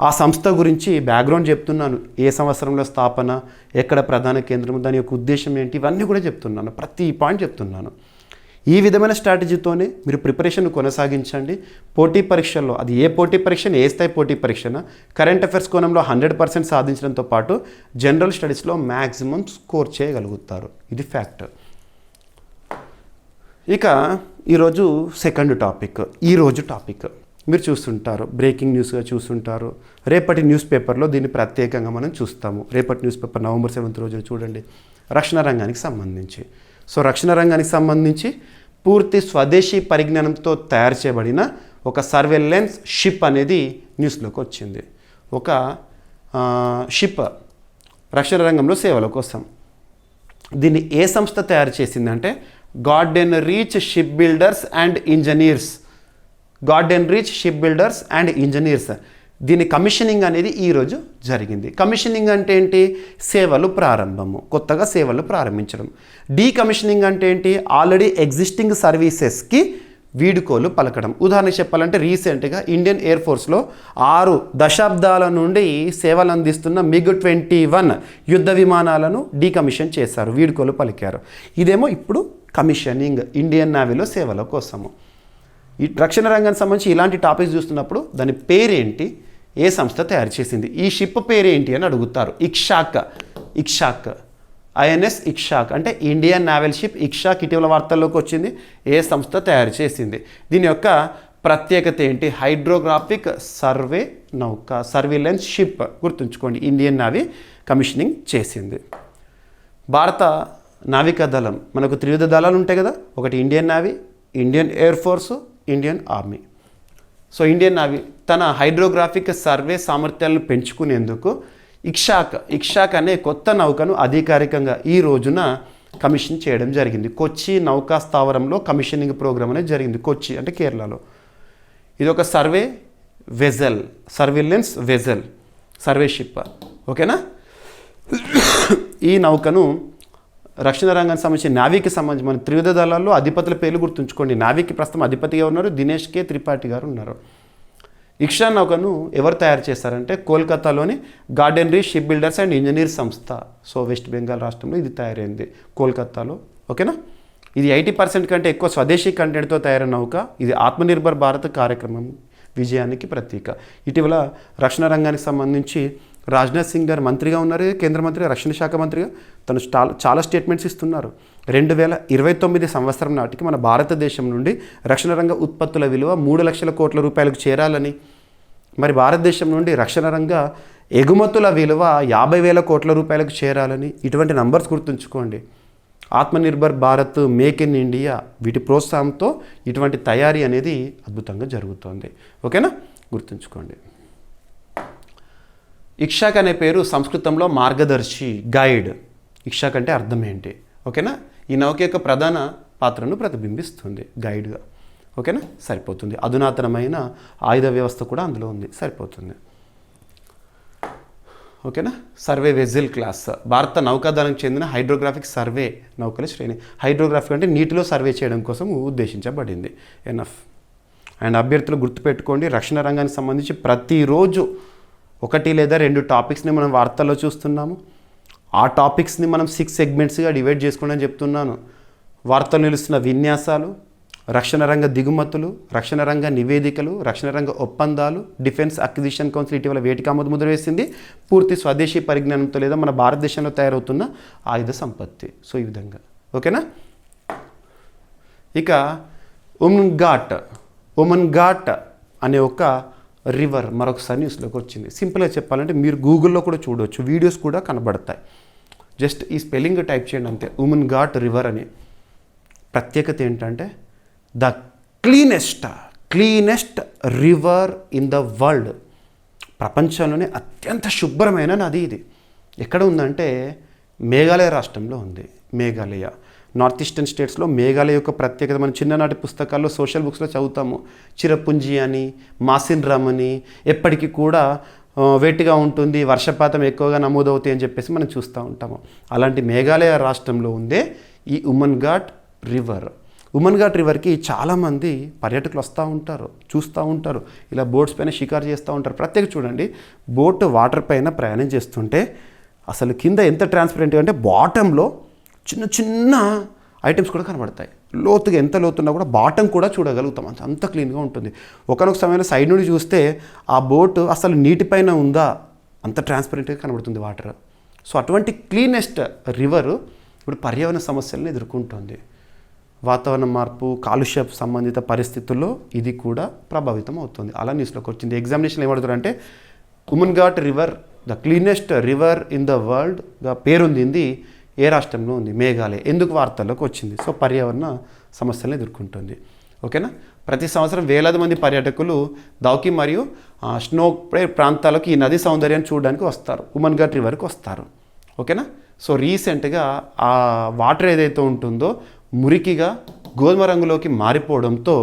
ఆ సంస్థ గురించి బ్యాక్గ్రౌండ్ చెప్తున్నాను. ఏ సంవత్సరంలో స్థాపన, ఎక్కడ ప్రధాన కేంద్రం, దాని యొక్క ఉద్దేశం ఏంటి, ఇవన్నీ కూడా చెప్తున్నాను. ప్రతి పాయింట్ చెప్తున్నాను. ఈ విధమైన స్ట్రాటజీతోనే మీరు ప్రిపరేషన్ కొనసాగించండి. పోటీ పరీక్షల్లో అది ఏ పోటీ పరీక్ష, ఏ స్థాయి పోటీ పరీక్షన, కరెంట్ అఫైర్స్ కోణంలో 100% సాధించడంతో పాటు జనరల్ స్టడీస్లో మ్యాక్సిమం స్కోర్ చేయగలుగుతారు. ఇది ఫ్యాక్ట్. ఇక ఈరోజు సెకండ్ టాపిక్. ఈరోజు టాపిక్ మీరు చూస్తుంటారు, బ్రేకింగ్ న్యూస్గా చూస్తుంటారు. రేపటి న్యూస్ పేపర్లో దీన్ని ప్రత్యేకంగా మనం చూస్తాము. రేపటి న్యూస్ పేపర్ నవంబర్ 7 రోజున చూడండి, రక్షణ రంగానికి సంబంధించి. సో రక్షణ రంగానికి సంబంధించి పూర్తి స్వదేశీ పరిజ్ఞానంతో తయారు చేయబడిన ఒక సర్వేలెన్స్ షిప్ అనేది న్యూస్లోకి వచ్చింది. ఒక షిప్ రక్షణ రంగంలో సేవల కోసం. దీన్ని ఏ సంస్థ తయారు చేసిందంటే garden Reach Ship Builders and engineers. Garden Reach Ship Builders and engineers. దీని కమిషనింగ్ అనేది ఈరోజు జరిగింది. కమిషనింగ్ అంటే ఏంటి? సేవలు ప్రారంభము, కొత్తగా సేవలు ప్రారంభించడం. డీకమిషనింగ్ అంటే ఏంటి? ఆల్రెడీ ఎగ్జిస్టింగ్ సర్వీసెస్కి వీడుకోలు పలకడం. ఉదాహరణకు చెప్పాలంటే రీసెంట్గా ఇండియన్ ఎయిర్ ఫోర్స్లో 6 దశాబ్దాల నుండి సేవలు అందిస్తున్న MiG-21 యుద్ధ విమానాలను డీకమిషన్ చేశారు, వీడుకోలు పలికారు. ఇదేమో ఇప్పుడు కమిషనింగ్ ఇండియన్ నేవీలో సేవల కోసము. ఈ రక్షణ రంగానికి సంబంధించి ఇలాంటి టాపిక్స్ చూస్తున్నప్పుడు దాని పేరేంటి, ఏ సంస్థ తయారు చేసింది, ఈ షిప్ పేరేంటి అని అడుగుతారు. ఇక్షాక్ ఐఎన్ఎస్ ఇక్షాక్ అంటే ఇండియన్ నావల్ షిప్ ఇక్షాక్ ఇటీవల వార్తల్లోకి వచ్చింది. ఏ సంస్థ తయారు చేసింది? దీని యొక్క ప్రత్యేకత ఏంటి? హైడ్రోగ్రాఫిక్ సర్వే నౌక, సర్వేలెన్స్ షిప్. గుర్తుంచుకోండి, ఇండియన్ నావీ కమిషనింగ్ చేసింది. భారత నావికా దళం మనకు 3 విధ దళాలు ఉంటాయి కదా. ఒకటి Indian navy, Indian air force, Indian army. So Indian navy తన హైడ్రోగ్రాఫిక్ సర్వే సామర్థ్యాలను పెంచుకునేందుకు ఇక్షాక్ అనే కొత్త నౌకను అధికారికంగా ఈ రోజున కమిషన్ చేయడం జరిగింది. కొచ్చి నౌకా స్థావరంలో కమిషనింగ్ ప్రోగ్రామ్ అనేది జరిగింది. కొచ్చి అంటే కేరళలో. ఇది ఒక సర్వేలెన్స్ వెజల్, సర్వే షిప్. ఓకేనా? ఈ నౌకను రక్షణ రంగానికి సంబంధించి నావీకి సంబంధించి మన 3 విధ దళాల్లో అధిపతుల పేర్లు గుర్తుంచుకోండి. నావీకి ప్రస్తుతం అధిపతిగా ఉన్నారు దినేష్ కే త్రిపాఠి గారు ఉన్నారు. ఇక్షా నౌకను ఎవరు తయారు చేశారంటే కోల్కతాలోని గార్డెన్ రీచ్ షిప్ బిల్డర్స్ అండ్ ఇంజనీర్ సంస్థ. సో వెస్ట్ బెంగాల్ రాష్ట్రంలో ఇది తయారైంది, కోల్కతాలో. ఓకేనా? ఇది 80% కంటే ఎక్కువ స్వదేశీ కంటెంట్తో తయారైన నౌక. ఇది ఆత్మనిర్భర్ భారత్ కార్యక్రమం విజయానికి ప్రతీక. ఇటీవల రక్షణ రంగానికి సంబంధించి రాజ్నాథ్ సింగ్ గారు మంత్రిగా ఉన్నారు, కేంద్ర మంత్రి, రక్షణ శాఖ మంత్రిగా. తను చాలా స్టేట్మెంట్స్ ఇస్తున్నారు. 2029 సంవత్సరం నాటికి మన భారతదేశం నుండి రక్షణ రంగ ఉత్పత్తుల విలువ 3 లక్షల కోట్ల రూపాయలకు చేరాలని, మరి భారతదేశం నుండి రక్షణ రంగ ఎగుమతుల విలువ 50,000 కోట్ల రూపాయలకు చేరాలని. ఇటువంటి నంబర్స్ గుర్తుంచుకోండి. Atmanirbhar Bharat, make in India వీటి ప్రోత్సాహంతో ఇటువంటి తయారీ అనేది అద్భుతంగా జరుగుతోంది. ఓకేనా? గుర్తుంచుకోండి. ఇక్షాక్ అనే పేరు సంస్కృతంలో మార్గదర్శి, గైడ్. ఇక్షాక్ అంటే అర్థం ఏంటి? ఓకేనా? ఈ నౌక యొక్క ప్రధాన పాత్రను ప్రతిబింబిస్తుంది గైడ్గా. ఓకేనా? సరిపోతుంది. అధునాతనమైన ఆయుధ వ్యవస్థ కూడా అందులో ఉంది, సరిపోతుంది. ఓకేనా? సర్వే వెజిల్ క్లాస్ భారత నౌకాదళానికి చెందిన హైడ్రోగ్రాఫిక్ సర్వే నౌకల శ్రేణి. హైడ్రోగ్రాఫిక్ అంటే నీటిలో సర్వే చేయడం కోసం ఉద్దేశించబడింది. ఎనఫ్. అండ్ అభ్యర్థులు గుర్తుపెట్టుకోండి, రక్షణ రంగానికి సంబంధించి ప్రతిరోజు 1 లేదా 2 టాపిక్స్ని మనం వార్తల్లో చూస్తున్నాము. ఆ టాపిక్స్ని మనం 6 సెగ్మెంట్స్గా డివైడ్ చేసుకోవడం చెప్తున్నాను. వార్తలు నిలుస్తున్న విన్యాసాలు, రక్షణ రంగ దిగుమతులు, రక్షణ రంగ నివేదికలు, రక్షణ రంగ ఒప్పందాలు, డిఫెన్స్ అక్విజిషన్ కౌన్సిల్ ఇటీవల వేటికి ఆమోద ముద్ర వేసింది, పూర్తి స్వదేశీ పరిజ్ఞానంతో లేదా మన భారతదేశంలో తయారవుతున్న ఆయుధ సంపత్తి. సో ఈ విధంగా. ఓకేనా? ఇక ఉమన్ ఘాట్ అనే ఒక రివర్ మరొకసారి న్యూస్లోకి వచ్చింది. సింపుల్గా చెప్పాలంటే మీరు గూగుల్లో కూడా చూడవచ్చు, వీడియోస్ కూడా కనబడతాయి. జస్ట్ ఈ స్పెల్లింగ్ టైప్ చేయండి అంతే, ఉమన్ ఘాట్ రివర్ అని. ప్రత్యేకత ఏంటంటే the cleanest river in the world. ప్రపంచంలోనే అత్యంత శుభ్రమైన నది ఇది. ఎక్కడ ఉందంటే మేఘాలయ రాష్ట్రంలో ఉంది. మేఘాలయ నార్త్ ఈస్టర్న్ స్టేట్స్లో మేఘాలయ యొక్క ప్రత్యేకత మనం చిన్ననాటి పుస్తకాల్లో సోషల్ బుక్స్లో చదువుతాము. చిరపుంజి అని, మాసిన్ రామ్ అని, ఎప్పటికీ కూడా వేటిగా ఉంటుంది, వర్షపాతం ఎక్కువగా నమోదవుతాయి అని చెప్పేసి మనం చూస్తూ ఉంటాము. అలాంటి మేఘాలయ రాష్ట్రంలో ఉందే ఈ Umngot river. Umngot రివర్కి చాలామంది పర్యాటకులు వస్తూ ఉంటారు, చూస్తూ ఉంటారు, ఇలా బోట్స్ పైన షికారు చేస్తూ ఉంటారు. ప్రత్యేక చూడండి, బోట్ వాటర్ పైన ప్రయాణం చేస్తుంటే అసలు కింద ఎంత ట్రాన్స్పరెంట్గా అంటే బాటంలో చిన్న చిన్న ఐటమ్స్ కూడా కనబడతాయి. లోతుగా ఎంత లోతున్నా కూడా బాటం కూడా చూడగలుగుతాం, అంత క్లీన్గా ఉంటుంది. ఒకనొక సమయంలో సైడ్ నుండి చూస్తే ఆ బోట్ అసలు నీటిపైన ఉందా, అంత ట్రాన్స్పరెంట్గా కనబడుతుంది వాటర్. సో అటువంటి క్లీనెస్ట్ రివర్ ఇప్పుడు పర్యావరణ సమస్యలను ఎదుర్కొంటుంది. వాతావరణ మార్పు, కాలుష్య సంబంధిత పరిస్థితుల్లో ఇది కూడా ప్రభావితం అవుతుంది. అలా న్యూస్లోకి వచ్చింది. ఎగ్జామినేషన్ ఏమడుతారంటే Umngot river the cleanest river in the వరల్డ్గా పేరొందింది ఏ రాష్ట్రంలో ఉంది? మేఘాలయ. ఎందుకు వార్తల్లోకి వచ్చింది? సో పర్యావరణ సమస్యలను ఎదుర్కొంటుంది. ఓకేనా. ప్రతి సంవత్సరం వేలాది మంది పర్యాటకులు దౌకి మరియు స్నో ప్రాంతాలకు ఈ నది సౌందర్యాన్ని చూడడానికి వస్తారు, ఉమన్ ఘాట్ రివర్కి వస్తారు. ఓకేనా. సో రీసెంట్గా ఆ వాటర్ ఏదైతే ఉంటుందో మురికిగా గోధుమ రంగులోకి మారిపోవడంతో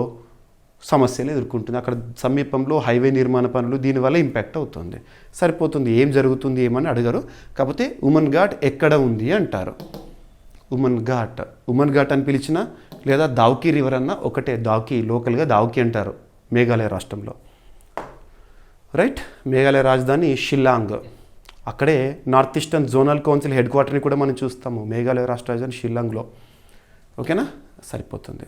సమస్యలు ఎదుర్కొంటుంది. అక్కడ సమీపంలో హైవే నిర్మాణ పనులు, దీనివల్ల ఇంపాక్ట్ అవుతుంది. సరిపోతుంది, ఏం జరుగుతుంది ఏమని అడగరు. కాకపోతే ఉమన్ ఘాట్ ఎక్కడ ఉంది అంటారు. ఉమన్ ఘాట్ అని పిలిచిన లేదా దావ్కి రివర్ అన్న ఒకటే. దావ్కి లోకల్గా దావ్కి అంటారు మేఘాలయ రాష్ట్రంలో. రైట్. మేఘాలయ రాజధాని షిల్లాంగ్. అక్కడే North Eastern Zonal Council head క్వార్టర్ని కూడా మనం చూస్తాము, మేఘాలయ రాష్ట్ర రాజధాని షిల్లాంగ్లో. ఓకేనా, సరిపోతుంది.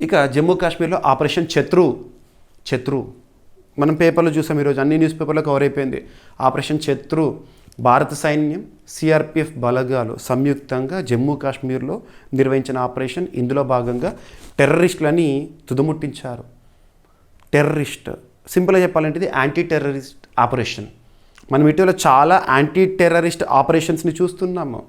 ఇక జమ్మూ కాశ్మీర్లో ఆపరేషన్ శత్రు మనం పేపర్లో చూసాం, ఈరోజు అన్ని న్యూస్ పేపర్లో కవర్ అయిపోయింది. ఆపరేషన్ శత్రు భారత సైన్యం, సిఆర్పిఎఫ్ బలగాలు సంయుక్తంగా జమ్మూ కాశ్మీర్లో నిర్వహించిన ఆపరేషన్. ఇందులో భాగంగా టెర్రరిస్టులని తుదముట్టించారు. సింపుల్గా చెప్పాలంటే ఇది యాంటీ టెర్రరిస్ట్ ఆపరేషన్. మనం ఇటీవల చాలా యాంటీ టెర్రరిస్ట్ ఆపరేషన్స్ని చూస్తున్నాము.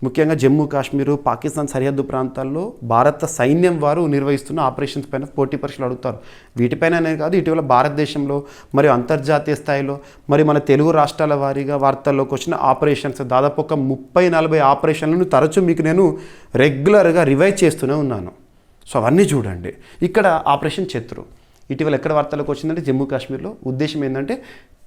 ముఖ్యంగా జమ్మూ కాశ్మీరు, పాకిస్తాన్ సరిహద్దు ప్రాంతాల్లో భారత సైన్యం వారు నిర్వహిస్తున్న ఆపరేషన్స్ పైన పోటీ పరీక్షలు అడుగుతారు. వీటిపైననే కాదు, ఇటీవల భారతదేశంలో మరియు అంతర్జాతీయ స్థాయిలో మరి మన తెలుగు రాష్ట్రాల వారీగా వార్తల్లోకి వచ్చిన ఆపరేషన్స్ దాదాపు ఒక 30-40 ఆపరేషన్లను తరచూ మీకు నేను రెగ్యులర్గా రివైజ్ చేస్తూనే ఉన్నాను. సో అవన్నీ చూడండి. ఇక్కడ ఆపరేషన్ శత్రు ఇటీవల ఎక్కడ వార్తలకు వచ్చిందంటే జమ్మూ కాశ్మీర్లో. ఉద్దేశం ఏంటంటే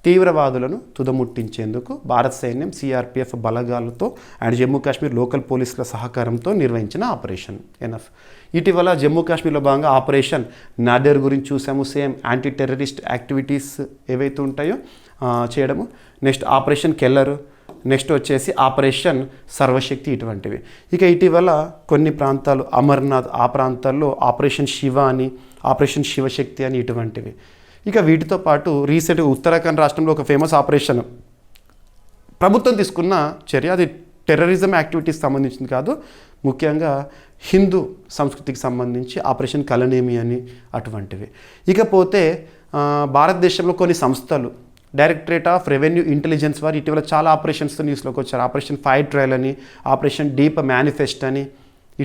తీవ్రవాదులను తుదముట్టించేందుకు భారత సైన్యం, సిఆర్పిఎఫ్ బలగాలతో అండ్ జమ్మూ కాశ్మీర్ లోకల్ పోలీసుల సహకారంతో నిర్వహించిన ఆపరేషన్ ఎనఫ్. ఇటీవల జమ్మూ కాశ్మీర్లో భాగంగా ఆపరేషన్ నాడర్ గురించి చూసాము. సేమ్ యాంటీ టెర్రరిస్ట్ యాక్టివిటీస్ ఏవైతే ఉంటాయో చేయడము. నెక్స్ట్ ఆపరేషన్ కెల్లర్, నెక్స్ట్ వచ్చేసి ఆపరేషన్ సర్వశక్తి, ఇటువంటివి. ఇక ఇటీవల కొన్ని ప్రాంతాలు అమర్నాథ్, ఆ ప్రాంతాల్లో ఆపరేషన్ శివ అని, ఆపరేషన్ శివశక్తి అని, ఇటువంటివి. ఇక వీటితో పాటు రీసెంట్గా ఉత్తరాఖండ్ రాష్ట్రంలో ఒక ఫేమస్ ఆపరేషన్ ప్రభుత్వం తీసుకున్న చర్య. అది టెర్రరిజం యాక్టివిటీస్ సంబంధించింది కాదు, ముఖ్యంగా హిందూ సంస్కృతికి సంబంధించి ఆపరేషన్ కలనేమి అని, అటువంటివి. ఇకపోతే భారతదేశంలో కొన్ని సంస్థలు, డైరెక్టరేట్ ఆఫ్ రెవెన్యూ ఇంటెలిజెన్స్ వారు ఇటీవల చాలా ఆపరేషన్స్తో న్యూస్లోకి వచ్చారు. ఆపరేషన్ ఫైర్ ట్రయల్ అని, ఆపరేషన్ డీప్ మేనిఫెస్ట్ అని,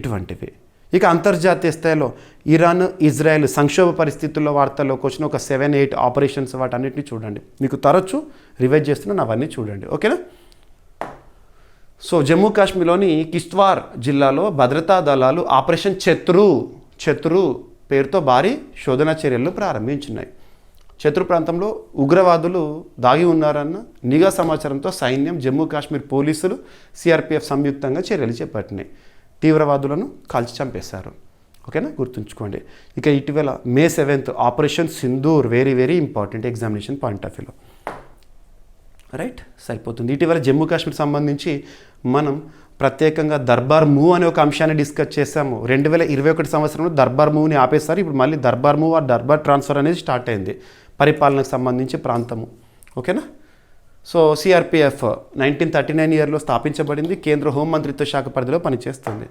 ఇటువంటివి. ఇక అంతర్జాతీయ స్థాయిలో ఇరాన్, ఇజ్రాయెల్ సంక్షోభ పరిస్థితుల్లో వార్తల్లోకి వచ్చిన ఒక 7-8 ఆపరేషన్స్, వాటన్నిటిని చూడండి. మీకు తరచు రివైజ్ చేస్తున్నాను, అవన్నీ చూడండి. ఓకేనా. సో జమ్మూ కాశ్మీర్లోని కిష్త్వార్ జిల్లాలో భద్రతా దళాలు ఆపరేషన్ శత్రు పేరుతో భారీ శోధన చర్యలు ప్రారంభించున్నాయి. శత్రు ప్రాంతంలో ఉగ్రవాదులు దాగి ఉన్నారన్న నిఘా సమాచారంతో సైన్యం, జమ్మూ కాశ్మీర్ పోలీసులు, సిఆర్పిఎఫ్ సంయుక్తంగా చర్యలు చేపట్టినాయి. తీవ్రవాదులను కాల్చి చంపేశారు. ఓకేనా, గుర్తుంచుకోండి. ఇక ఇటీవల May 7th operation Sindoor, very very important examination point of వ్యూలో. రైట్, సరిపోతుంది. ఇటీవల జమ్మూ కాశ్మీర్ సంబంధించి మనం ప్రత్యేకంగా దర్బార్ మూవ్ అనే ఒక అంశాన్ని డిస్కస్ చేశాము. 2021 సంవత్సరంలో దర్బార్ మూవ్ని ఆపేశారు. ఇప్పుడు మళ్ళీ దర్బార్ మూవ్ ఆ దర్బార్ ట్రాన్స్ఫర్ అనేది స్టార్ట్ అయింది, పరిపాలనకు సంబంధించి ప్రాంతము. ఓకేనా. సో సిఆర్పిఎఫ్ 1939 ఇయర్లో స్థాపించబడింది. కేంద్ర హోంమంత్రిత్వ శాఖ పరిధిలో పనిచేస్తుంది.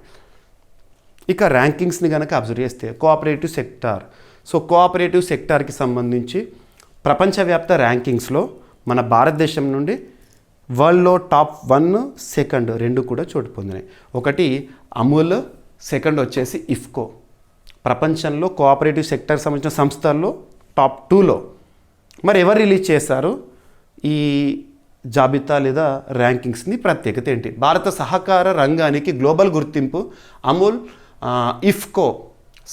ఇక ర్యాంకింగ్స్ని కనుక అబ్జర్వ్ చేస్తే కోఆపరేటివ్ సెక్టార్. సో కోఆపరేటివ్ సెక్టార్కి సంబంధించి ప్రపంచవ్యాప్త ర్యాంకింగ్స్లో మన భారతదేశం నుండి వరల్డ్లో టాప్ 1 సెకండ్ 2 కూడా చోటు పొందినాయి. ఒకటి అమూల్, సెకండ్ వచ్చేసి ఇఫ్కో. ప్రపంచంలో కోఆపరేటివ్ సెక్టర్ సంబంధించిన సంస్థల్లో టాప్ 2లో. మరి ఎవరు రిలీజ్ చేశారు ఈ జాబితా లేదా ర్యాంకింగ్స్ని? ప్రత్యేకత ఏంటి? భారత సహకార రంగానికి గ్లోబల్ గుర్తింపు అమూల్, ఇఫ్కో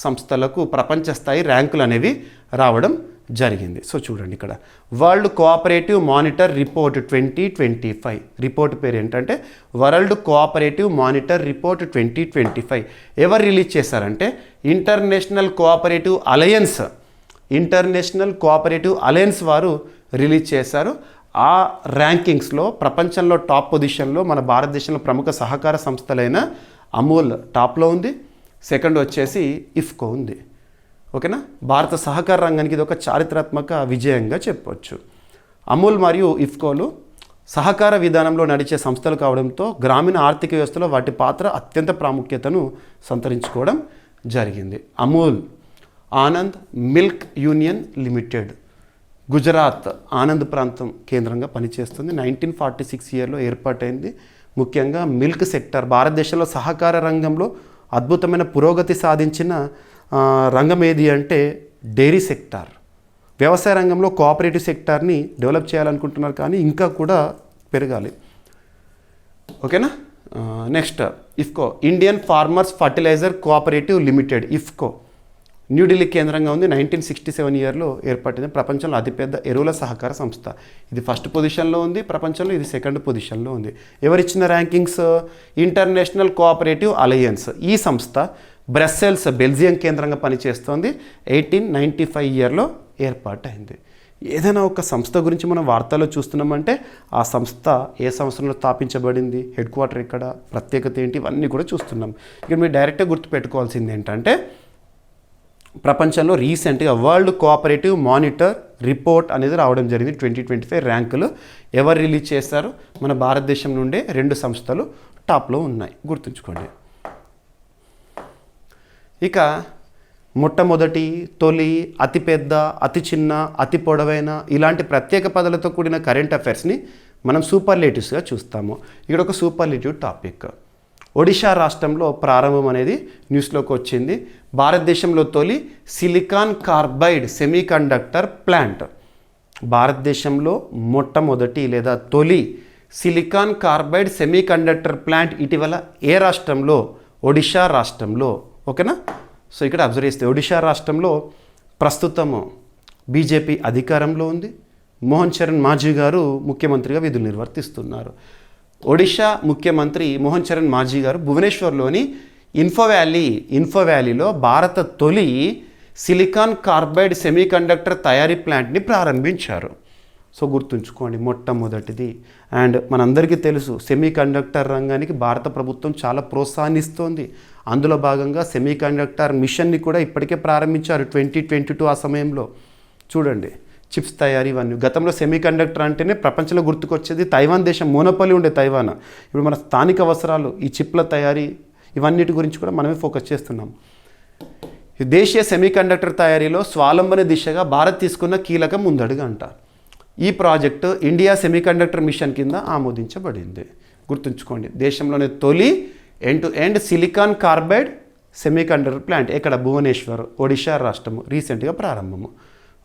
సంస్థలకు ప్రపంచ స్థాయి ర్యాంకులు అనేవి రావడం జరిగింది. సో చూడండి ఇక్కడ world Cooperative Monitor report 2025. Report పేరు ఏంటంటే వరల్డ్ కోఆపరేటివ్ మానిటర్ రిపోర్ట్ 2025. ఎవరు రిలీజ్ చేశారంటే ఇంటర్నేషనల్ కోఆపరేటివ్ అలయన్స్ వారు రిలీజ్ చేశారు. ఆ ర్యాంకింగ్స్లో ప్రపంచంలో టాప్ పొజిషన్లో మన భారతదేశంలో ప్రముఖ సహకార సంస్థలైన అమూల్ టాప్లో ఉంది, సెకండ్ వచ్చేసి ఇఫ్కో ఉంది. ఓకేనా? భారత సహకార రంగానికి ఇది ఒక చారిత్రాత్మక విజయంగా చెప్పవచ్చు. అమూల్ మరియు ఇఫ్కోలు సహకార విధానంలో నడిచే సంస్థలు కావడంతో గ్రామీణ ఆర్థిక వ్యవస్థలో వాటి పాత్ర అత్యంత ప్రాముఖ్యతను సంతరించుకోవడం జరిగింది. Amul Anand milk union limited, Gujarat Anand ప్రాంతం కేంద్రంగా పనిచేస్తుంది. 1946 ఇయర్లో ఏర్పాటైంది. ముఖ్యంగా మిల్క్ సెక్టర్ భారతదేశంలో సహకార రంగంలో అద్భుతమైన పురోగతి సాధించిన రంగం ఏది అంటే డైరీ సెక్టార్. వ్యవసాయ రంగంలో కోఆపరేటివ్ సెక్టార్ని డెవలప్ చేయాలనుకుంటున్నారు, కానీ ఇంకా కూడా పెరగాలి. ఓకేనా? Next IFFCO, Indian farmers fertiliser cooperative limited. IFFCO New Delhi కేంద్రంగా ఉంది. 1967 ఇయర్లో ఏర్పడింది. ప్రపంచంలో అతిపెద్ద ఎరువుల సహకార సంస్థ. ఇది ఫస్ట్ పొజిషన్లో ఉంది ప్రపంచంలో, ఇది సెకండ్ పొజిషన్లో ఉంది. ఎవరిచ్చిన ర్యాంకింగ్స్? International cooperative alliance. ఈ సంస్థ బ్రస్సెల్స్ బెల్జియం కేంద్రంగా పనిచేస్తోంది. 1895 ఇయర్లో ఏర్పాటైంది. ఏదైనా ఒక సంస్థ గురించి మనం వార్తల్లో చూస్తున్నామంటే ఆ సంస్థ ఏ సంవత్సరంలో స్థాపించబడింది, హెడ్ క్వార్టర్ ఎక్కడ, ప్రత్యేకత ఏంటి, ఇవన్నీ కూడా చూస్తున్నాం. ఇక్కడ మీరు డైరెక్ట్గా గుర్తుపెట్టుకోవాల్సింది ఏంటంటే ప్రపంచంలో రీసెంట్గా వరల్డ్ కోఆపరేటివ్ మానిటర్ రిపోర్ట్ అనేది రావడం జరిగింది. 2025 ర్యాంకులు ఎవరు రిలీజ్ చేశారు? మన భారతదేశం నుండే 2 సంస్థలు టాప్లో ఉన్నాయి, గుర్తుంచుకోండి. ఇక మొట్టమొదటి, తొలి, అతిపెద్ద, అతి చిన్న, అతి పొడవైన ఇలాంటి ప్రత్యేక పదాలతో కూడిన కరెంట్ అఫైర్స్ని మనం సూపర్లేటివ్స్గా చూస్తాము. ఇక్కడ ఒక సూపర్లేటివ్ టాపిక్. ఒడిషా రాష్ట్రంలో ప్రారంభం అనేది న్యూస్లోకి వచ్చింది. భారతదేశంలో తొలి సిలికాన్ కార్బైడ్ సెమీకండక్టర్ ప్లాంట్. భారతదేశంలో మొట్టమొదటి లేదా తొలి సిలికాన్ కార్బైడ్ సెమీకండక్టర్ ప్లాంట్ ఇటీవల ఏ రాష్ట్రంలో? ఒడిషా రాష్ట్రంలో. ఓకేనా? సో ఇక్కడ అబ్జర్వ్ చేస్తే ఒడిషా రాష్ట్రంలో ప్రస్తుతము బీజేపీ అధికారంలో ఉంది. మోహన్ చరణ్ మాఝీ గారు ముఖ్యమంత్రిగా విధులు నిర్వర్తిస్తున్నారు. ఒడిషా ముఖ్యమంత్రి మోహన్ చరణ్ మాఝీ గారు భువనేశ్వర్లోని ఇన్ఫో వ్యాలీలో భారత తొలి సిలికాన్ కార్బైడ్ సెమీకండక్టర్ తయారీ ప్లాంట్ని ప్రారంభించారు. సో గుర్తుంచుకోండి, మొట్టమొదటిది. అండ్ మనందరికీ తెలుసు సెమీకండక్టర్ రంగానికి భారత ప్రభుత్వం చాలా ప్రోత్సాహాన్నిస్తోంది. అందులో భాగంగా సెమీకండక్టర్ మిషన్ని కూడా ఇప్పటికే ప్రారంభించారు 2022 ఆ సమయంలో. చూడండి, చిప్స్ తయారీ ఇవన్నీ. గతంలో సెమీకండక్టర్ అంటేనే ప్రపంచంలో గుర్తుకొచ్చేది తైవాన్ దేశం, మోనోపలి ఉండే తైవాన్. ఇప్పుడు మన స్థానిక అవసరాలు ఈ చిప్ల తయారీ ఇవన్నిటి గురించి కూడా మనమే ఫోకస్ చేస్తున్నాం. దేశీయ సెమీకండక్టర్ తయారీలో స్వావలంబన దిశగా భారత్ తీసుకున్న కీలక ముందడుగు అంట. ఈ ప్రాజెక్టు ఇండియా సెమీకండక్టర్ మిషన్ కింద ఆమోదించబడింది. గుర్తుంచుకోండి, దేశంలోనే తొలి end to end silicon carbide semiconductor plant ఎక్కడ? భువనేశ్వర్, ఒడిషా రాష్ట్రము, రీసెంట్గా ప్రారంభము.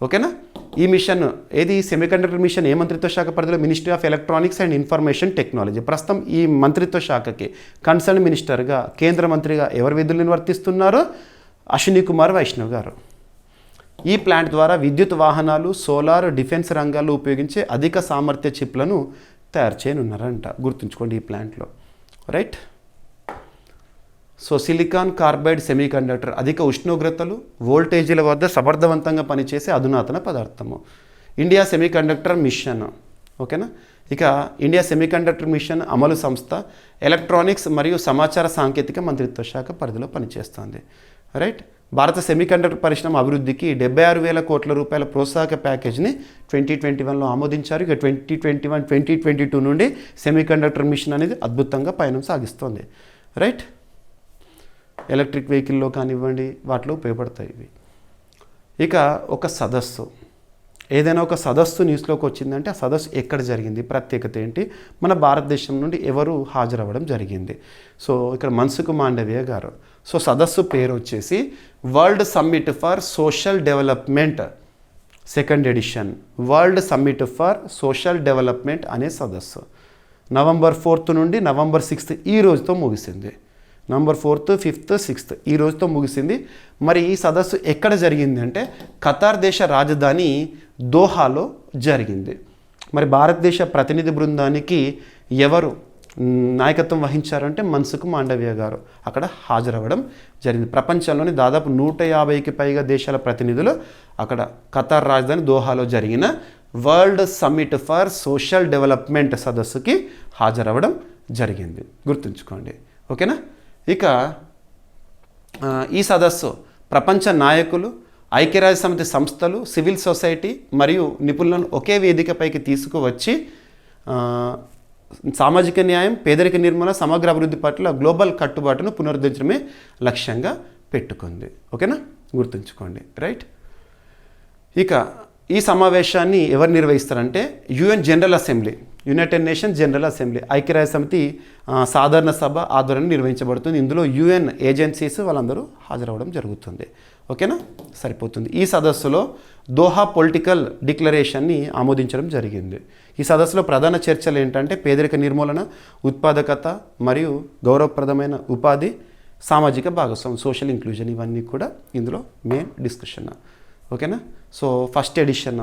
ఓకేనా? ఈ మిషన్ ఏది? సెమీకండక్టర్ మిషన్ ఏ మంత్రిత్వ శాఖ పరిధిలో? Ministry of electronics and information technology. ప్రస్తుతం ఈ మంత్రిత్వ శాఖకి కన్సర్న్ మినిస్టర్గా, కేంద్ర మంత్రిగా ఎవరు విధులు నిర్వర్తిస్తున్నారో? అశ్విని కుమార్ వైష్ణవ్ గారు. ఈ ప్లాంట్ ద్వారా విద్యుత్ వాహనాలు, సోలార్, డిఫెన్స్ రంగాల్లో ఉపయోగించే అధిక సామర్థ్య చిప్లను తయారు చేయనున్నారంట. గుర్తుంచుకోండి ఈ ప్లాంట్లో. Right? So silicon carbide semiconductor అధిక ఉష్ణోగ్రతలు, వోల్టేజీల వద్ద సమర్థవంతంగా పనిచేసే అధునాతన పదార్థము. India semiconductor machine. ఓకేనా? ఇక ఇండియా సెమీకండక్టర్ మిషన్ అమలు సంస్థ ఎలక్ట్రానిక్స్ మరియు సమాచార సాంకేతిక మంత్రిత్వ శాఖ పరిధిలో పనిచేస్తుంది. రైట్? భారత సెమీకండక్టర్ పరిశ్రమ అభివృద్ధికి 76,000 కోట్ల రూపాయల ప్రోత్సాహక ప్యాకేజ్ని 2021లో ఆమోదించారు. ఇక 2021, 2022 నుండి సెమీకండక్టర్ మిషన్ అనేది అద్భుతంగా పయనం సాగిస్తోంది. రైట్? ఎలక్ట్రిక్ వెహికల్లో కానివ్వండి, వాటిలో ఉపయోగపడతాయి ఇవి. ఇక ఒక సదస్సు ఏదైనా ఒక సదస్సు న్యూస్లోకి వచ్చిందంటే ఆ సదస్సు ఎక్కడ జరిగింది, ప్రత్యేకత ఏంటి, మన భారతదేశం నుండి ఎవరు హాజరవ్వడం జరిగింది. సో ఇక్కడ మన్సుఖ్ మాండవీయ గారు. సో సదస్సు పేరు వచ్చేసి world summit for social development second edition. World summit for social development అనే సదస్సు November 4th నుండి November 6th ఈ రోజుతో ముగిసింది. November 4th, 5th, 6th ఈ రోజుతో ముగిసింది. మరి ఈ సదస్సు ఎక్కడ జరిగింది అంటే ఖతార్ దేశ రాజధాని దోహాలో జరిగింది. మరి భారతదేశ ప్రతినిధి బృందానికి ఎవరు నాయకత్వం వహించారంటే మన్సుఖ్ మాండవీయ గారు అక్కడ హాజరవ్వడం జరిగింది. ప్రపంచంలోని దాదాపు 150కి పైగా దేశాల ప్రతినిధులు అక్కడ ఖతార్ రాజధాని దోహాలో జరిగిన World summit for social Development సదస్సుకి హాజరవ్వడం జరిగింది. గుర్తుంచుకోండి, ఓకేనా. ఇక ఈ సదస్సు ప్రపంచ నాయకులు, ఐక్యరాజ్య సమితి సంస్థలు, సివిల్ సొసైటీ మరియు నిపుణులను ఒకే వేదికపైకి తీసుకువచ్చి సామాజిక న్యాయం, పేదరిక నిర్మూలన, సమగ్ర అభివృద్ధి పట్ల గ్లోబల్ కట్టుబాటును పునరుద్ధరించడమే లక్ష్యంగా పెట్టుకుంది. ఓకేనా, గుర్తుంచుకోండి, రైట్. ఇక ఈ సమావేశాన్ని ఎవరు నిర్వహిస్తారంటే UN General Assembly, United Nations General Assembly, ఐక్యరాజ్య సమితి సాధారణ సభ ఆధ్వర్యంలో నిర్వహించబడుతుంది. ఇందులో యుఎన్ ఏజెన్సీస్ వాళ్ళందరూ హాజరవ్వడం జరుగుతుంది. ఓకేనా, సరిపోతుంది. ఈ సదస్సులో దోహా పొలిటికల్ డిక్లరేషన్ని ఆమోదించడం జరిగింది. ఈ సదస్సులో ప్రధాన చర్చలు ఏంటంటే పేదరిక నిర్మూలన, ఉత్పాదకత మరియు గౌరవప్రదమైన ఉపాధి, సామాజిక భాగస్వామ్యం, సోషల్ ఇంక్లూజన్, ఇవన్నీ కూడా ఇందులో మెయిన్ డిస్కషన్. ఓకేనా. సో ఫస్ట్ ఎడిషన్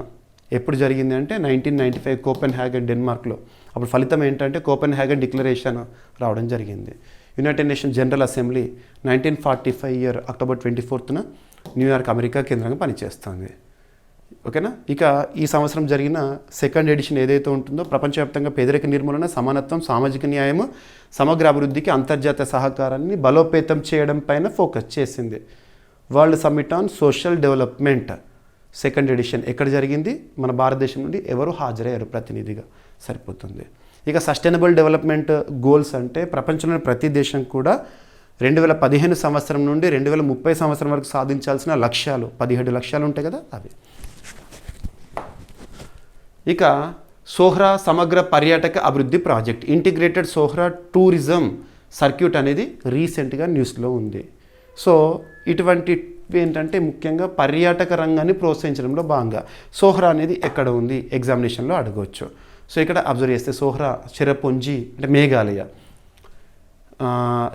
ఎప్పుడు జరిగింది అంటే 1995 కోపెన్హాగన్, డెన్మార్క్లో. అప్పుడు ఫలితం ఏంటంటే కోపెన్హాగన్ డిక్లరేషన్ రావడం జరిగింది. United Nations General Assembly 1945 October 24న న్యూయార్క్, అమెరికా కేంద్రంగా పనిచేస్తుంది. ఓకేనా. ఇక ఈ సంవత్సరం జరిగిన సెకండ్ ఎడిషన్ ఏదైతే ఉంటుందో ప్రపంచవ్యాప్తంగా పేదరిక నిర్మూలన, సమానత్వం, సామాజిక న్యాయము, సమగ్ర అభివృద్ధికి అంతర్జాతీయ సహకారాన్ని బలోపేతం చేయడం పైన ఫోకస్ చేసింది. World summit on social development second edition ఎక్కడ జరిగింది, మన భారతదేశం నుండి ఎవరు హాజరయ్యారు ప్రతినిధిగా, సరిపోతుంది. ఇక సస్టైనబుల్ డెవలప్మెంట్ గోల్స్ అంటే ప్రపంచంలోని ప్రతి దేశం కూడా 2015 సంవత్సరం నుండి 2030 సంవత్సరం వరకు సాధించాల్సిన లక్ష్యాలు 17 లక్ష్యాలు ఉంటాయి కదా, అవి. ఇక సోహ్రా సమగ్ర పర్యాటక అభివృద్ధి project, integrated Sohra tourism circuit అనేది రీసెంట్గా న్యూస్లో ఉంది. సో ఇటువంటి ఏంటంటే ముఖ్యంగా పర్యాటక రంగాన్ని ప్రోత్సహించడంలో భాగంగా సోహ్రా అనేది ఎక్కడ ఉంది ఎగ్జామినేషన్లో అడగవచ్చు. సో ఇక్కడ అబ్జర్వ్ చేస్తే సోహ్రా చిరపుంజి అంటే మేఘాలయ.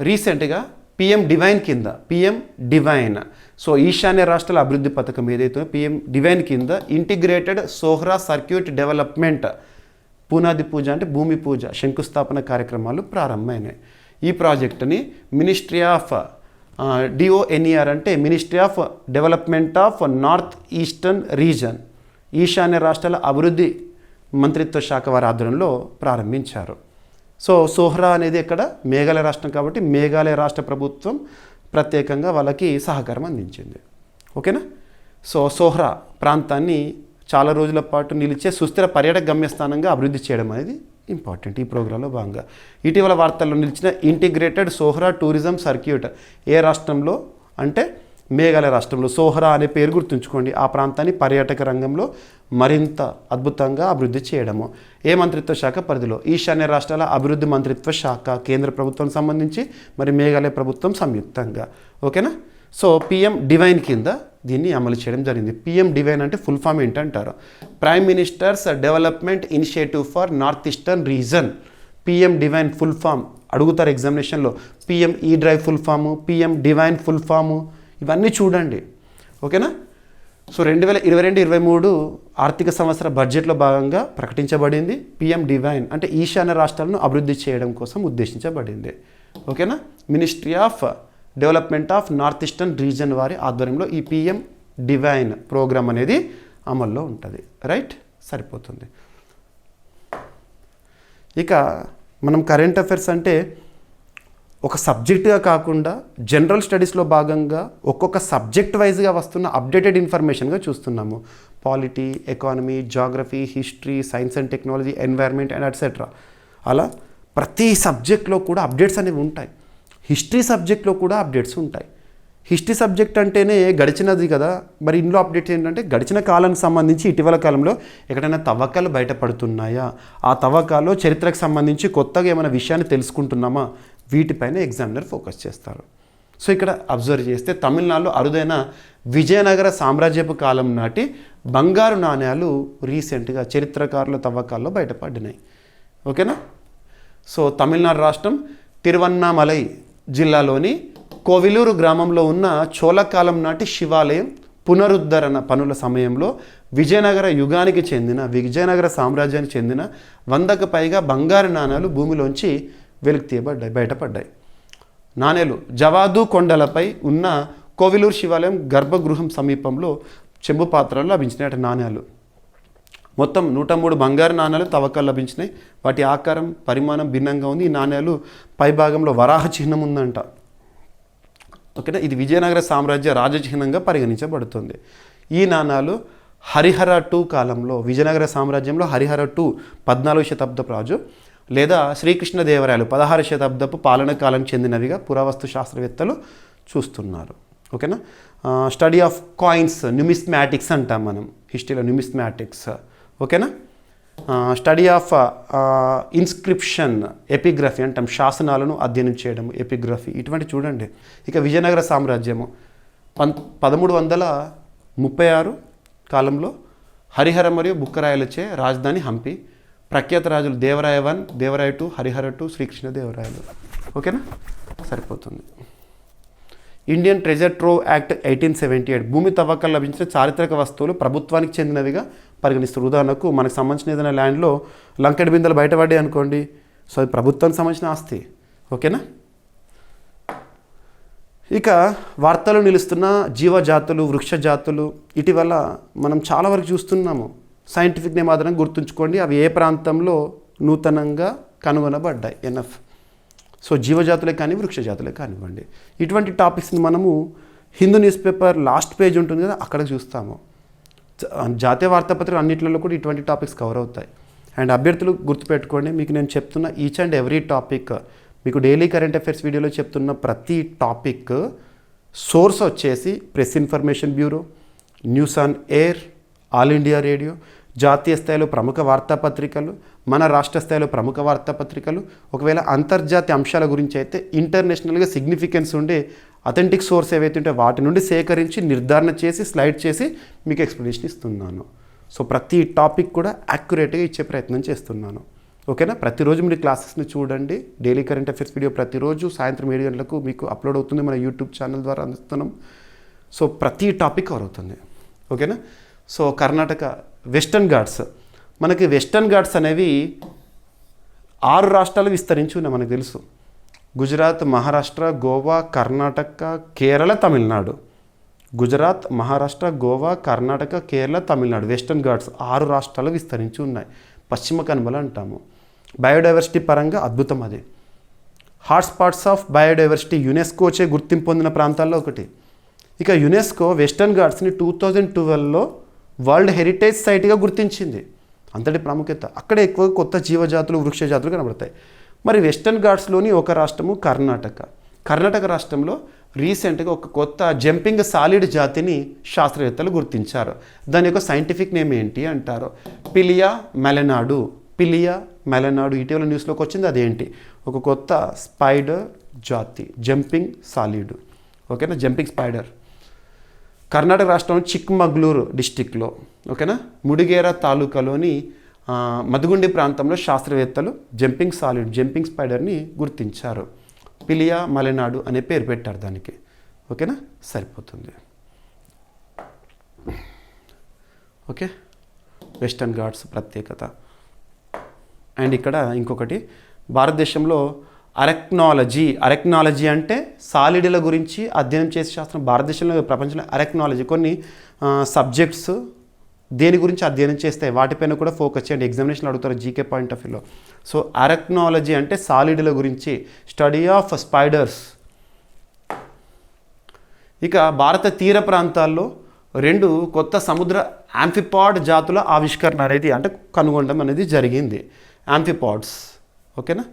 రీసెంట్గా పిఎం డివైన్ కింద, పిఎం డివైన్, సో ఈశాన్య రాష్ట్రాల అభివృద్ధి పథకం ఏదైతే పిఎం డివైన్ కింద ఇంటిగ్రేటెడ్ సోహ్రా సర్క్యూట్ డెవలప్మెంట్ పునాది పూజ అంటే భూమి పూజ, శంకుస్థాపన కార్యక్రమాలు ప్రారంభమైనాయి. ఈ ప్రాజెక్టుని మినిస్ట్రీ ఆఫ్ డిఓఎన్ఈఆర్ అంటే ministry of development of north eastern reason, ఈశాన్య రాష్ట్రాల అభివృద్ధి మంత్రిత్వ శాఖ వారి ఆధ్వర్యంలో ప్రారంభించారు. సో సోహ్రా అనేది ఇక్కడ మేఘాలయ రాష్ట్రం కాబట్టి మేఘాలయ రాష్ట్ర ప్రభుత్వం ప్రత్యేకంగా వాళ్ళకి సహకారం అందించింది. ఓకేనా. సో సోహ్రా ప్రాంతాన్ని చాలా రోజుల పాటు నిలిచే సుస్థిర పర్యాటక గమ్యస్థానంగా అభివృద్ధి చేయడం అనేది ఇంపార్టెంట్. ఈ ప్రోగ్రాంలో భాగంగా ఇటీవల వార్తల్లో నిలిచిన ఇంటిగ్రేటెడ్ సోహ్రా టూరిజం సర్క్యూట్ ఏ రాష్ట్రంలో అంటే మేఘాలయ రాష్ట్రంలో. సోహ్రా అనే పేరు గుర్తుంచుకోండి. ఆ ప్రాంతాన్ని పర్యాటక రంగంలో మరింత అద్భుతంగా అభివృద్ధి చేయడము. ఏ మంత్రిత్వ శాఖ పరిధిలో? ఈశాన్య రాష్ట్రాల అభివృద్ధి మంత్రిత్వ శాఖ, కేంద్ర ప్రభుత్వం సంబంధించి, మరి మేఘాలయ ప్రభుత్వం సంయుక్తంగా. ఓకేనా. సో పిఎం డివైన్ కింద దీన్ని అమలు చేయడం జరిగింది. పిఎం డివైన్ అంటే ఫుల్ ఫామ్ ఏంటంటారు? Prime minister's development initiative for north eastern region. PM DevINE full form అడుగుతారు ఎగ్జామినేషన్లో. PM E drive full form, PM DevINE full form, ఇవన్నీ చూడండి. ఓకేనా. సో 2022-23 ఆర్థిక సంవత్సర బడ్జెట్లో భాగంగా ప్రకటించబడింది. పిఎం డివైన్ అంటే ఈశాన్య రాష్ట్రాలను అభివృద్ధి చేయడం కోసం ఉద్దేశించబడింది. ఓకేనా. Ministry of development of north eastern reason వారి ఆధ్వర్యంలో ఈ పిఎం డివైన్ ప్రోగ్రామ్ అనేది అమల్లో ఉంటుంది. రైట్, సరిపోతుంది. ఇక మనం కరెంట్ అఫైర్స్ అంటే ఒక సబ్జెక్టుగా కాకుండా జనరల్ స్టడీస్లో భాగంగా ఒక్కొక్క సబ్జెక్ట్ వైజ్గా వస్తున్న అప్డేటెడ్ ఇన్ఫర్మేషన్గా చూస్తున్నాము. Polity, economy, geography, history, science and technology, environment and etcetera. అలా ప్రతి సబ్జెక్ట్లో కూడా అప్డేట్స్ అనేవి ఉంటాయి. హిస్టరీ సబ్జెక్ట్లో కూడా అప్డేట్స్ ఉంటాయి. హిస్టరీ సబ్జెక్ట్ అంటేనే గడిచినది కదా, మరి ఇందులో అప్డేట్ ఏంటంటే గడిచిన కాలానికి సంబంధించి ఇటీవల కాలంలో ఎక్కడైనా తవ్వకాలు బయటపడుతున్నాయా, ఆ తవ్వకాల్లో చరిత్రకు సంబంధించి కొత్తగా ఏమైనా విషయాన్ని తెలుసుకుంటున్నామా, వీటిపైన ఎగ్జామినర్ ఫోకస్ చేస్తారు. సో ఇక్కడ అబ్జర్వ్ చేస్తే తమిళనాడులో అరుదైన విజయనగర సామ్రాజ్యపు కాలం నాటి బంగారు నాణ్యాలు రీసెంట్గా చరిత్రకారుల తవ్వకాల్లో బయటపడినాయి. ఓకేనా. సో తమిళనాడు రాష్ట్రం తిరువన్నామలై జిల్లాలోని కోవిలూరు గ్రామంలో ఉన్న చోళకాలం నాటి శివాలయం పునరుద్ధరణ పనుల సమయంలో విజయనగర యుగానికి చెందిన విజయనగర సామ్రాజ్యానికి చెందిన 100కు పైగా బంగారు నాణాలు భూమిలోంచి వెలికి తీయబడ్డాయి, బయటపడ్డాయి. నాణేలు జవాదు కొండలపై ఉన్న కోవిలూరు శివాలయం గర్భగృహం సమీపంలో చెంబు పాత్రలు లభించినాయి నాణ్యాలు. మొత్తం 103 బంగారు నాణ్యాలు తవ్వకాలు లభించినాయి. వాటి ఆకారం పరిమాణం భిన్నంగా ఉంది. ఈ నాణ్యాలు పైభాగంలో వరాహ చిహ్నం ఉందంట. ఓకేనా. ఇది విజయనగర సామ్రాజ్య రాజచిహ్నంగా పరిగణించబడుతుంది. ఈ నాణాలు హరిహర II కాలంలో విజయనగర సామ్రాజ్యంలో హరిహర II 14వ శతాబ్దపు రాజు లేదా శ్రీకృష్ణదేవరాయలు 16వ శతాబ్దపు పాలన కాలానికి చెందినవిగా పురావస్తు శాస్త్రవేత్తలు చూస్తున్నారు. ఓకేనా. స్టడీ ఆఫ్ కాయిన్స్, న్యూమిస్మాటిక్స్ అంటాం మనం హిస్టరీలో, న్యూమిస్మాటిక్స్. ఓకేనా. స్టడీ ఆఫ్ ఇన్స్క్రిప్షన్, ఎపిగ్రఫీ అంటాం, శాసనాలను అధ్యయనం చేయడం, ఎపిగ్రఫీ, ఇటువంటి చూడండి. ఇక విజయనగర సామ్రాజ్యము 1336 కాలంలో హరిహర మరియు బుక్కరాయలచే రాజధాని హంపి. ప్రఖ్యాత రాజులు Devaraya I, Devaraya II, Harihara II, Srikrishnadevarayalu. ఓకేనా, సరిపోతుంది. ఇండియన్ ట్రెజర్ ట్రోవ్ యాక్ట్ 1878 భూమి తవ్వకాలు లభించిన చారిత్రక వస్తువులు ప్రభుత్వానికి చెందినవిగా పరిగణిస్తారు. ఉదాహరణకు మనకు సంబంధించిన ఏదైనా ల్యాండ్లో లంకెడు బిందెలు బయటపడ్డాయి అనుకోండి, సో అది ప్రభుత్వానికి సంబంధించిన ఆస్తి. ఓకేనా. ఇక వార్తలు నిలుస్తున్న జీవజాతులు, వృక్ష జాతులు ఇటీవల మనం చాలా వరకు చూస్తున్నాము. సైంటిఫిక్ నేమ్ ఆధారంగా గుర్తుంచుకోండి, అవి ఏ ప్రాంతంలో నూతనంగా కనుగొనబడ్డాయి. ఎన్ఎఫ్. సో జీవజాతులే కానీ వృక్ష జాతులే కానివ్వండి, ఇటువంటి టాపిక్స్ని మనము Hindu news paper last page ఉంటుంది కదా, అక్కడ చూస్తాము. జాతీయ వార్తాపత్రికలు అన్నింటిలో కూడా ఇటువంటి టాపిక్స్ కవర్ అవుతాయి. అండ్ అభ్యర్థులు గుర్తుపెట్టుకోండి, మీకు నేను చెప్తున్న ఈచ్ అండ్ ఎవ్రీ టాపిక్, మీకు డైలీ కరెంట్ అఫైర్స్ వీడియోలో చెప్తున్న ప్రతి టాపిక్ సోర్స్ వచ్చేసి press information bureau, news on air, all India radio, జాతీయ స్థాయిలో ప్రముఖ వార్తాపత్రికలు, మన రాష్ట్ర స్థాయిలో ప్రముఖ వార్తాపత్రికలు. ఒకవేళ అంతర్జాతీయ అంశాల గురించి అయితే ఇంటర్నేషనల్గా సిగ్నిఫికెన్స్ ఉండే అథెంటిక్ సోర్స్ ఏవైతే ఉంటే వాటి నుండి సేకరించి నిర్ధారణ చేసి స్లైడ్ చేసి మీకు ఎక్స్ప్లెనేషన్ ఇస్తున్నాను. సో ప్రతి టాపిక్ కూడా యాక్యురేట్గా ఇచ్చే ప్రయత్నం చేస్తున్నాను. ఓకేనా. ప్రతిరోజు మీరు క్లాసెస్ని చూడండి. డైలీ కరెంట్ అఫైర్స్ వీడియో ప్రతిరోజు సాయంత్రం 7 గంటలకు మీకు అప్లోడ్ అవుతుంది, మన యూట్యూబ్ ఛానల్ ద్వారా అందిస్తున్నాం. సో ప్రతి టాపిక్ కవర్ అవుతుంది. ఓకేనా. సో కర్ణాటక వెస్టర్న్ ఘాట్స్, మనకి వెస్టర్న్ ఘాట్స్ అనేవి 6 రాష్ట్రాలు విస్తరించి ఉన్నాయి మనకు తెలుసు. గుజరాత్, మహారాష్ట్ర, గోవా, కర్ణాటక, కేరళ, తమిళనాడు. గుజరాత్, మహారాష్ట్ర, గోవా, కర్ణాటక, కేరళ, తమిళనాడు. వెస్టర్న్ ఘాట్స్ 6 రాష్ట్రాలు విస్తరించి ఉన్నాయి. పశ్చిమ కనుమలు అంటాము. బయోడైవర్సిటీ పరంగా అద్భుతం అది. హాట్స్పాట్స్ ఆఫ్ బయోడైవర్సిటీ యునెస్కోచే గుర్తింపు పొందిన ప్రాంతాల్లో ఒకటి. ఇక యునెస్కో వెస్టర్న్ ఘాట్స్ని 2012లో వరల్డ్ హెరిటేజ్ సైట్గా గుర్తించింది. అంతటి ప్రాముఖ్యత. అక్కడ ఎక్కువ కొత్త జీవజాతులు, వృక్ష జాతులు కనబడతాయి. మరి వెస్టర్న్ ఘాట్స్లోని ఒక రాష్ట్రము కర్ణాటక. కర్ణాటక రాష్ట్రంలో రీసెంట్గా ఒక కొత్త జంపింగ్ సాలిడ్ జాతిని శాస్త్రవేత్తలు గుర్తించారు. దాని యొక్క సైంటిఫిక్ నేమ్ ఏంటి అంటారు? పిలియా మెలనాడు. పిలియా మెలనాడు ఇటీవల న్యూస్లోకి వచ్చింది. అదేంటి? ఒక కొత్త స్పైడర్ జాతి, జంపింగ్ సాలిడ్. ఓకేనా, జంపింగ్ స్పైడర్. కర్ణాటక రాష్ట్రంలో చిక్మగళూరు డిస్టిక్లో, ఓకేనా, ముడిగేర తాలూకాలోని మధుగుండి ప్రాంతంలో శాస్త్రవేత్తలు జంపింగ్ సాలిడ్, జంపింగ్ స్పైడర్ని గుర్తించారు. పిలియా మలెనాడు అనే పేరు పెట్టారు దానికి. ఓకేనా, సరిపోతుంది. ఓకే, వెస్టర్న్ ఘాట్స్ ప్రత్యేకత. అండ్ ఇక్కడ ఇంకొకటి, భారతదేశంలో అరెక్నాలజీ అంటే సాలిడ్ల గురించి అధ్యయనం చేసే శాస్త్రం. భారతదేశంలో, ప్రపంచంలో అరెక్నాలజీ కొన్ని సబ్జెక్ట్స్ దేని గురించి అధ్యయనం చేస్తాయి, వాటిపైన కూడా ఫోకస్ చేయండి. ఎగ్జామినేషన్లో అడుగుతారు జీకే పాయింట్ ఆఫ్ వ్యూలో. సో అరెక్నాలజీ అంటే సాలిడ్ల గురించి, స్టడీ ఆఫ్ స్పైడర్స్. ఇక భారత తీర ప్రాంతాల్లో 2 కొత్త సముద్ర యాంఫిపాడ్ జాతుల ఆవిష్కరణ అనేది, అంటే కనుగొనడం అనేది జరిగింది. యాంఫిపాడ్స్. ఓకేనా,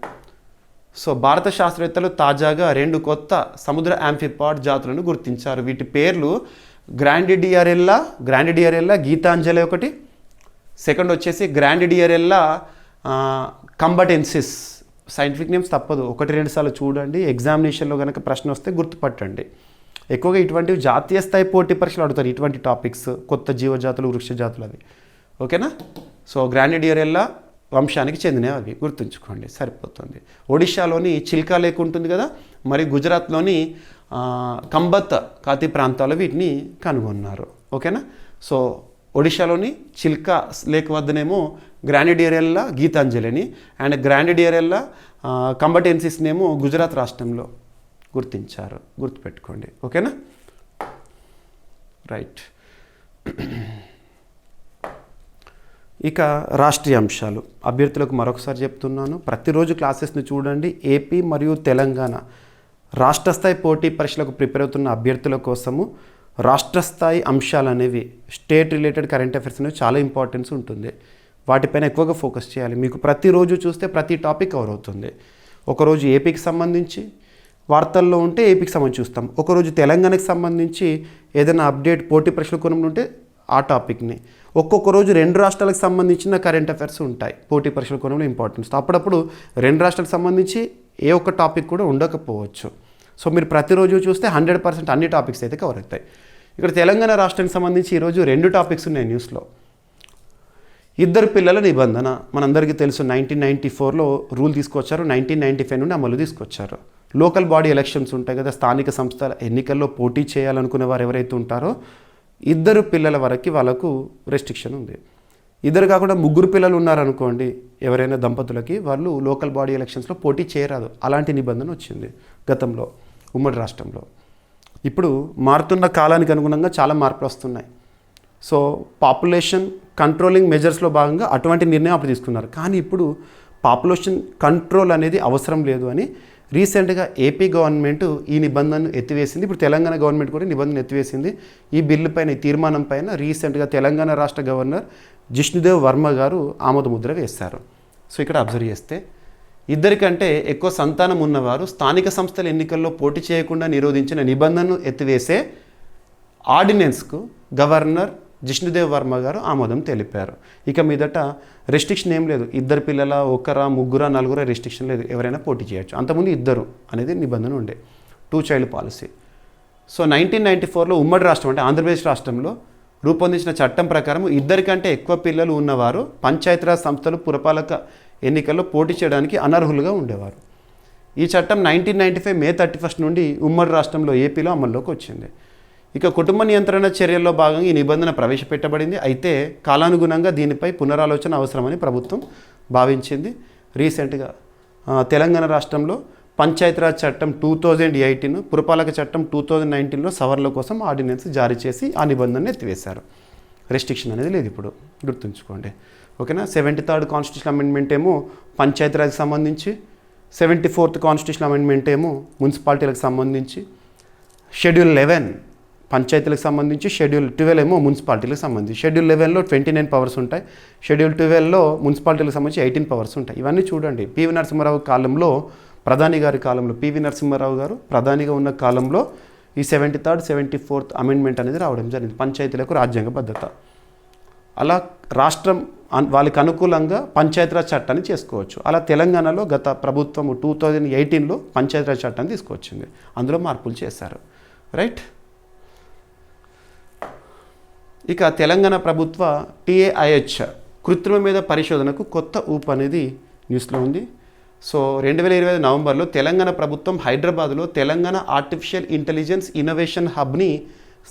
సో భారత శాస్త్రవేత్తలు తాజాగా 2 కొత్త సముద్ర యాంఫిపాడ్ జాతులను గుర్తించారు. వీటి పేర్లు గ్రాండిడియరెల్లా గీతాంజలి ఒకటి, సెకండ్ వచ్చేసి గ్రాండిడియరెల్లా కంబటెన్సిస్. సైంటిఫిక్ నేమ్స్ తప్పదు, 1-2 సార్లు చూడండి, ఎగ్జామినేషన్లో కనుక ప్రశ్న వస్తే గుర్తుపట్టండి. ఎక్కువగా ఇటువంటివి జాతీయ స్థాయి పోటీ పరీక్షలు అడుగుతారు, ఇటువంటి టాపిక్స్, కొత్త జీవజాతులు, వృక్ష జాతులు అవి. ఓకేనా? సో గ్రాండిడియరెల్లా వంశానికి చెందినవి అవి గుర్తుంచుకోండి, సరిపోతుంది. ఒడిశాలోని చిల్కా లేక్ ఉంటుంది కదా, మరి గుజరాత్లోని కంబత్ కాతి ప్రాంతాల్లో వీటిని కనుగొన్నారు. ఓకేనా? సో ఒడిశాలోని చిల్కా లేక్ వద్దనేమో గ్రాండిడియరెల్లా గీతాంజలిని అండ్ గ్రాండిడియరెల్లా కంబటెన్సిస్నేమో గుజరాత్ రాష్ట్రంలో గుర్తించారు, గుర్తుపెట్టుకోండి. ఓకేనా? రైట్. ఇక రాష్ట్రీయ అంశాలు అభ్యర్థులకు మరొకసారి చెప్తున్నాను, ప్రతిరోజు క్లాసెస్ని చూడండి. ఏపీ మరియు తెలంగాణ రాష్ట్ర స్థాయి పోటీ పరీక్షలకు ప్రిపేర్ అవుతున్న అభ్యర్థుల కోసము రాష్ట్ర స్థాయి అంశాలు అనేవి, స్టేట్ రిలేటెడ్ కరెంట్ అఫైర్స్ అనేవి చాలా ఇంపార్టెన్స్ ఉంటుంది. వాటిపైన ఎక్కువగా ఫోకస్ చేయాలి. మీకు ప్రతిరోజు చూస్తే ప్రతి టాపిక్ కవర్ అవుతుంది. ఒకరోజు ఏపీకి సంబంధించి వార్తల్లో ఉంటే ఏపీకి సంబంధించి చూస్తాం, ఒకరోజు తెలంగాణకి సంబంధించి ఏదైనా అప్డేట్ పోటీ పరీక్షల కోణంలో ఉంటే ఆ టాపిక్ని, ఒక్కొక్క రోజు 2 రాష్ట్రాలకు సంబంధించిన కరెంట్ అఫైర్స్ ఉంటాయి పోటీ పరీక్షల కోణంలో ఇంపార్టెన్స్. అప్పుడప్పుడు 2 రాష్ట్రాలకు సంబంధించి ఏ ఒక్క టాపిక్ కూడా ఉండకపోవచ్చు. సో మీరు ప్రతిరోజు చూస్తే 100% అన్ని టాపిక్స్ అయితే కవర్ అవుతాయి. ఇక్కడ తెలంగాణ రాష్ట్రానికి సంబంధించి ఈరోజు 2 టాపిక్స్ ఉన్నాయి న్యూస్లో. ఇద్దరు పిల్లల నిబంధన మనందరికీ తెలుసు, 1994లో రూల్ తీసుకొచ్చారు, 1995 నుండి అమలు తీసుకొచ్చారు. లోకల్ బాడీ ఎలక్షన్స్ ఉంటాయి కదా, స్థానిక సంస్థల ఎన్నికల్లో పోటీ చేయాలనుకునే వారు ఎవరైతే ఉంటారో 2 పిల్లల వరకు వాళ్ళకు రెస్ట్రిక్షన్ ఉంది. 2 కాకుండా 3 పిల్లలు ఉన్నారనుకోండి ఎవరైనా దంపతులకి, వాళ్ళు లోకల్ బాడీ ఎలక్షన్స్లో పోటీ చేయరాదు. అలాంటి నిబంధన వచ్చింది గతంలో ఉమ్మడి రాష్ట్రంలో. ఇప్పుడు మారుతున్న కాలానికి అనుగుణంగా చాలా మార్పులు వస్తున్నాయి. సో పాపులేషన్ కంట్రోలింగ్ మెజర్స్లో భాగంగా అటువంటి నిర్ణయం అప్పుడు తీసుకున్నారు. కానీ ఇప్పుడు పాపులేషన్ కంట్రోల్ అనేది అవసరం లేదు అని రీసెంట్గా ఏపీ గవర్నమెంట్ ఈ నిబంధనను ఎత్తివేసింది. ఇప్పుడు తెలంగాణ గవర్నమెంట్ కూడా నిబంధన ఎత్తివేసింది. ఈ బిల్లు పైన, ఈ తీర్మానం పైన రీసెంట్గా తెలంగాణ రాష్ట్ర గవర్నర్ జిష్ణుదేవ్ వర్మ గారు ఆమోదముద్ర వేశారు. సో ఇక్కడ అబ్జర్వ్ చేస్తే 2 కంటే ఎక్కువ సంతానం ఉన్నవారు స్థానిక సంస్థల ఎన్నికల్లో పోటీ చేయకుండా నిరోధించిన నిబంధనను ఎత్తివేసే ఆర్డినెన్స్కు గవర్నర్ జిష్ణుదేవ్ వర్మ గారు ఆమోదం తెలిపారు. ఇక మీదట రెస్ట్రిక్షన్ ఏం లేదు, 2 పిల్లల, 1, 3, 4 రెస్ట్రిక్షన్ లేదు, ఎవరైనా పోటీ చేయొచ్చు. అంతకుముందు 2 అనేది నిబంధన ఉండే, 2 చైల్డ్ పాలసీ. సో 1994లో ఉమ్మడి రాష్ట్రం అంటే ఆంధ్రప్రదేశ్ రాష్ట్రంలో రూపొందించిన చట్టం ప్రకారం 2 కంటే ఎక్కువ పిల్లలు ఉన్నవారు పంచాయతీరాజ్ సంస్థలు పురపాలక ఎన్నికల్లో పోటీ చేయడానికి అనర్హులుగా ఉండేవారు. ఈ చట్టం 1995 మే 31 నుండి ఉమ్మడి రాష్ట్రంలో ఏపీలో అమల్లోకి వచ్చింది. ఇక కుటుంబ నియంత్రణ చర్యల్లో భాగంగా ఈ నిబంధన ప్రవేశపెట్టబడింది. అయితే కాలానుగుణంగా దీనిపై పునరాలోచన అవసరమని ప్రభుత్వం భావించింది. రీసెంట్గా తెలంగాణ రాష్ట్రంలో పంచాయతీరాజ్ చట్టం 2018, పురపాలక చట్టం 2019లో సవరణల కోసం ఆర్డినెన్స్ జారీ చేసి ఆ నిబంధనను ఎత్తివేశారు. రెస్ట్రిక్షన్ అనేది లేదు ఇప్పుడు, గుర్తుంచుకోండి. ఓకేనా? 73rd కాన్స్టిట్యూషన్ అమెండ్మెంట్ ఏమో పంచాయతీరాజ్కి సంబంధించి, 74th కాన్స్టిట్యూషన్ అమెండ్మెంట్ ఏమో మున్సిపాలిటీలకు సంబంధించి, షెడ్యూల్ 11 పంచాయతీలకు సంబంధించి, షెడ్యూల్ 12 ఏమో మున్సిపాలిటీలకు సంబంధించి. షెడ్యూల్ 11లో 29 పవర్స్ ఉంటాయి, షెడ్యూల్ 12లో మున్సిపాలిటీలకు సంబంధించి 18 పవర్స్ ఉంటాయి. ఇవన్నీ చూడండి. పివి నరసింహారావు కాలంలో, ప్రధాని గారి కాలంలో, పివి నరసింహారావు గారు ప్రధానిగా ఉన్న కాలంలో ఈ 73rd, 74th అమెండ్మెంట్ అనేది రావడం జరిగింది. పంచాయతీలకు రాజ్యాంగబద్ధత. అలా రాష్ట్రం వాళ్ళకి అనుకూలంగా పంచాయతీరాజ్ చట్టాన్ని చేసుకోవచ్చు. అలా తెలంగాణలో గత ప్రభుత్వం 2018లో పంచాయతీరాజ్ చట్టాన్ని తీసుకొచ్చింది. అందులో మార్పులు చేశారు. రైట్? ఇక తెలంగాణ ప్రభుత్వ TAIH కృత్రిమ మీద పరిశోధనకు కొత్త ఊపు అనేది న్యూస్లో ఉంది. సో 2025 నవంబర్లో తెలంగాణ ప్రభుత్వం హైదరాబాద్లో తెలంగాణ ఆర్టిఫిషియల్ ఇంటెలిజెన్స్ ఇన్నోవేషన్ హబ్ని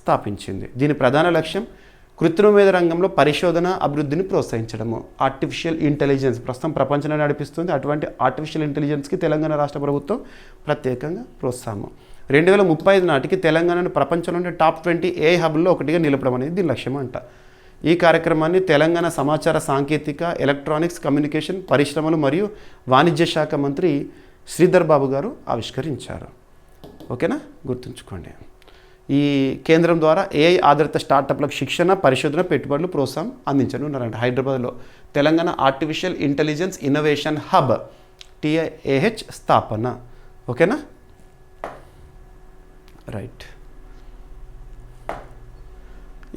స్థాపించింది. దీని ప్రధాన లక్ష్యం కృత్రిమ మేధ రంగంలో పరిశోధన అభివృద్ధిని ప్రోత్సహించడము. ఆర్టిఫిషియల్ ఇంటెలిజెన్స్ ప్రస్తుతం ప్రపంచాన్ని నడిపిస్తుంది. అటువంటి ఆర్టిఫిషియల్ ఇంటెలిజెన్స్కి తెలంగాణ రాష్ట్ర ప్రభుత్వం ప్రత్యేకంగా ప్రోత్సాహం. 2035 నాటికి తెలంగాణను ప్రపంచంలోని టాప్ 20 AI హబ్లో ఒకటిగా నిలపడం అనేది దీని లక్ష్యం అంట. ఈ కార్యక్రమాన్ని తెలంగాణ సమాచార సాంకేతిక, ఎలక్ట్రానిక్స్, కమ్యూనికేషన్, పరిశ్రమలు మరియు వాణిజ్య శాఖ మంత్రి శ్రీధర్ బాబు గారు ఆవిష్కరించారు. ఓకేనా? గుర్తుంచుకోండి. ఈ కేంద్రం ద్వారా AI ఆధారిత స్టార్టప్లకు శిక్షణ, పరిశోధన, పెట్టుబడులు, ప్రోత్సాహం అందించనున్నారంట. హైదరాబాద్లో Telangana artificial intelligence innovation hub TIAH స్థాపన. ఓకేనా, రైట్.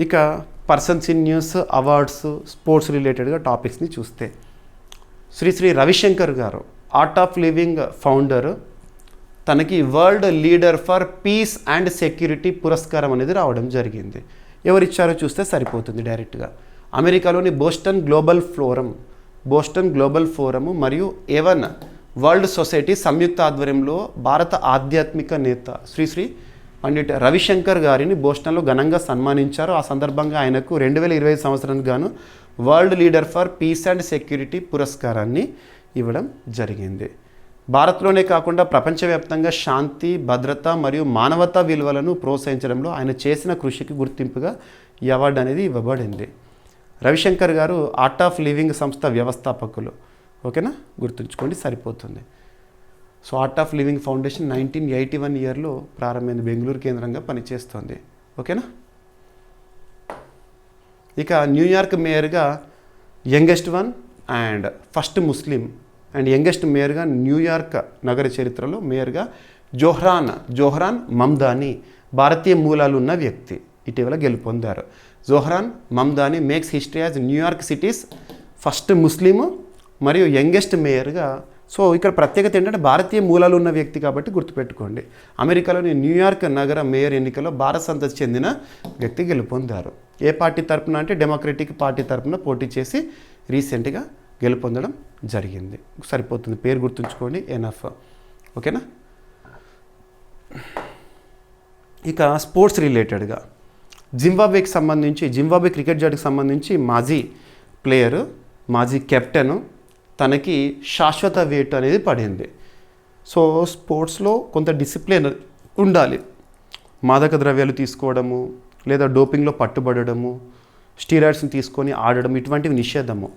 ఇక persons in news, awards, sports రిలేటెడ్గా టాపిక్స్ని చూస్తే శ్రీ రవిశంకర్ గారు ఆర్ట్ ఆఫ్ లివింగ్ ఫౌండర్, తనకి world leader for piece and security పురస్కారం అనేది రావడం జరిగింది. ఎవరిచ్చారో చూస్తే సరిపోతుంది డైరెక్ట్గా. అమెరికాలోని బోస్టన్ గ్లోబల్ ఫోరము మరియు ఏవన్ వరల్డ్ సొసైటీ సంయుక్త ఆధ్వర్యంలో భారత ఆధ్యాత్మిక నేత శ్రీ పండిట్ రవిశంకర్ గారిని బోస్టన్లో ఘనంగా సన్మానించారు. ఆ సందర్భంగా ఆయనకు 2025 సంవత్సరానికి గాను world leader for piece and security పురస్కారాన్ని ఇవ్వడం జరిగింది. భారత్లోనే కాకుండా ప్రపంచవ్యాప్తంగా శాంతి, భద్రత మరియు మానవతా విలువలను ప్రోత్సహించడంలో ఆయన చేసిన కృషికి గుర్తింపుగా ఈ అవార్డు అనేది ఇవ్వబడింది. రవిశంకర్ గారు ఆర్ట్ ఆఫ్ లివింగ్ సంస్థ వ్యవస్థాపకులు. ఓకేనా, గుర్తుంచుకోండి సరిపోతుంది. So art of living foundation 1981 ఇయర్లో ప్రారంభమైంది, బెంగళూరు కేంద్రంగా పనిచేస్తుంది. ఓకేనా, ఇక న్యూయార్క్ మేయర్గా youngest one and first Muslim and youngest మేయర్గా న్యూయార్క్ నగర చరిత్రలో మేయర్గా జోహ్రాన్ మమ్దానీ భారతీయ మూలాలు ఉన్న వ్యక్తి ఇటీవల గెలుపొందారు. Zohran Mamdani makes history as New York cities first Muslim మరియు యంగెస్ట్ మేయర్గా. సో ఇక్కడ ప్రత్యేకత ఏంటంటే భారతీయ మూలాలు ఉన్న వ్యక్తి కాబట్టి గుర్తుపెట్టుకోండి. అమెరికాలోని న్యూయార్క్ నగర మేయర్ ఎన్నికల్లో భారత సంతతి చెందిన వ్యక్తి గెలుపొందారు. ఏ పార్టీ తరపున అంటే డెమోక్రటిక్ పార్టీ తరపున పోటీ చేసి రీసెంట్గా గెలుపొందడం జరిగింది. సరిపోతుంది, పేరు గుర్తుంచుకోండి, ఎనఫ్. ఓకేనా, ఇక స్పోర్ట్స్ రిలేటెడ్గా జింబాబ్వే క్రికెట్ జట్టుకు సంబంధించి మాజీ ప్లేయరు, మాజీ కెప్టెను, తనకి శాశ్వత వేటు అనేది పడింది. సో స్పోర్ట్స్లో కొంత డిసిప్లిన్ ఉండాలి. మాదక ద్రవ్యాలు తీసుకోవడము లేదా డోపింగ్లో పట్టుబడము, స్టీరాయిడ్స్ని తీసుకొని ఆడడం ఇటువంటివి నిషేధము.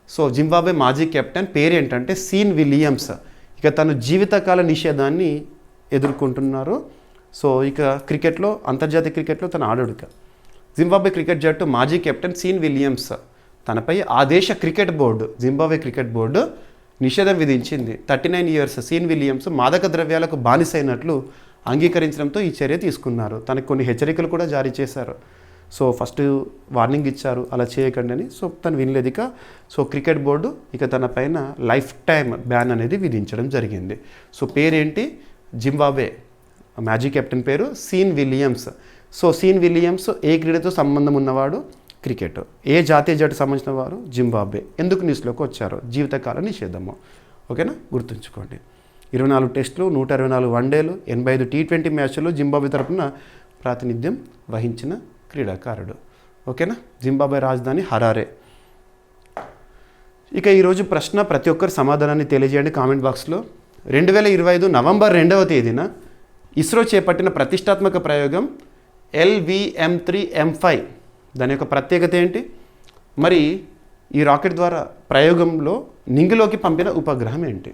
సో జింబాబ్వే మాజీ కెప్టెన్ పేరు ఏంటంటే సీన్ విలియమ్స్. ఇక తను జీవితకాల నిషేధాన్ని ఎదుర్కొంటున్నారు. సో ఇక క్రికెట్లో, అంతర్జాతీయ క్రికెట్లో తను ఆడడు. జింబాబ్వే క్రికెట్ జట్టు మాజీ కెప్టెన్ సీన్ విలియమ్స్ తనపై ఆ దేశ cricket board, Zimbabwe cricket board నిషేధం విధించింది. 39 ఇయర్స్ సీన్ విలియమ్స్ మాదక ద్రవ్యాలకు బానిసైనట్లు అంగీకరించడంతో ఈ చర్య తీసుకున్నారు. తనకు కొన్ని హెచ్చరికలు కూడా జారీ చేశారు. సో ఫస్ట్ వార్నింగ్ ఇచ్చారు అలా చేయకండి అని. సో తను వినలేదు. సో క్రికెట్ బోర్డు ఇక తన పైన లైఫ్ టైమ్ బ్యాన్ అనేది విధించడం జరిగింది. సో పేరేంటి, జింబాబ్వే మాజీ కెప్టెన్ పేరు Sean Williams. So Sean Williams ఏ క్రీడతో సంబంధం ఉన్నవాడు, క్రికెట్. ఏ జాతీయ జట్టు సంబంధించిన వారు, జింబాబ్వే. ఎందుకు న్యూస్లోకి వచ్చారు, జీవితకాల నిషేధము. ఓకేనా, గుర్తుంచుకోండి. 24 టెస్టులు, 124 వన్డేలు, 85 T20 మ్యాచ్ల్లో జింబాబ్వే తరపున ప్రాతినిధ్యం వహించిన క్రీడాకారుడు. ఓకేనా, జింబాబ్వే రాజధాని హరారే. ఇక ఈరోజు ప్రశ్న ప్రతి ఒక్కరు సమాధానాన్ని తెలియజేయండి కామెంట్ బాక్స్లో. 2025 నవంబర్ 2వ తేదీన ఇస్రో చేపట్టిన ప్రతిష్టాత్మక ప్రయోగం LVM-3M5 దాని యొక్క ప్రత్యేకత ఏంటి? మరి ఈ రాకెట్ ద్వారా ప్రయోగంలో నింగిలోకి పంపిన ఉపగ్రహం ఏంటి?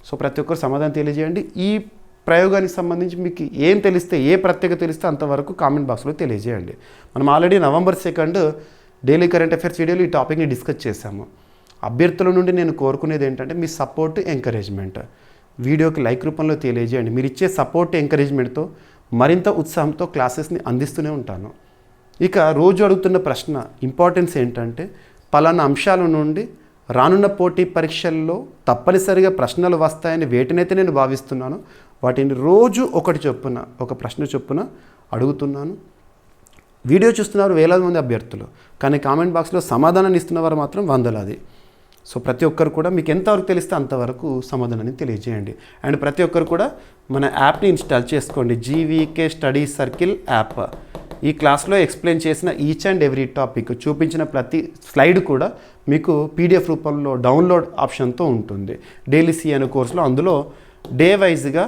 సో ప్రతి ఒక్కరు సమాధానం తెలియజేయండి. ఈ ప్రయోగానికి సంబంధించి మీకు ఏం తెలిస్తే, ఏ ప్రత్యేకత తెలిస్తే అంతవరకు కామెంట్ బాక్స్లో తెలియజేయండి. మనం already November 2 daily current affairs వీడియోలో ఈ టాపిక్ని డిస్కస్ చేశాము. అభ్యర్థుల నుండి నేను కోరుకునేది ఏంటంటే మీ సపోర్ట్, ఎంకరేజ్మెంట్. వీడియోకి లైక్ రూపంలో తెలియజేయండి. మీరు ఇచ్చే సపోర్ట్, ఎంకరేజ్మెంట్తో మరింత ఉత్సాహంతో క్లాసెస్ని అందిస్తూనే ఉంటాను. ఇక రోజు అడుగుతున్న ప్రశ్న ఇంపార్టెన్స్ ఏంటంటే, పలానా అంశాల నుండి రానున్న పోటీ పరీక్షల్లో తప్పనిసరిగా ప్రశ్నలు వస్తాయని వేటినైతే నేను భావిస్తున్నాను వాటిని రోజు ఒకటి చొప్పున, ఒక ప్రశ్న చొప్పున అడుగుతున్నాను. వీడియో చూస్తున్నారు వేలాది మంది అభ్యర్థులు, కానీ కామెంట్ బాక్స్లో సమాధానాన్ని ఇస్తున్నవారు మాత్రం వందలాది. సో ప్రతి ఒక్కరు కూడా మీకు ఎంతవరకు తెలిస్తే అంతవరకు సమాధానాన్ని తెలియజేయండి. అండ్ ప్రతి ఒక్కరు కూడా మన యాప్ని ఇన్స్టాల్ చేసుకోండి, GVK స్టడీ సర్కిల్ యాప్. ఈ క్లాస్లో ఎక్స్ప్లెయిన్ చేసిన ఈచ్ అండ్ ఎవ్రీ టాపిక్, చూపించిన ప్రతి స్లైడ్ కూడా మీకు PDF రూపంలో డౌన్లోడ్ ఆప్షన్తో ఉంటుంది. డైలీ C అనే కోర్సులో అందులో డే వైజ్గా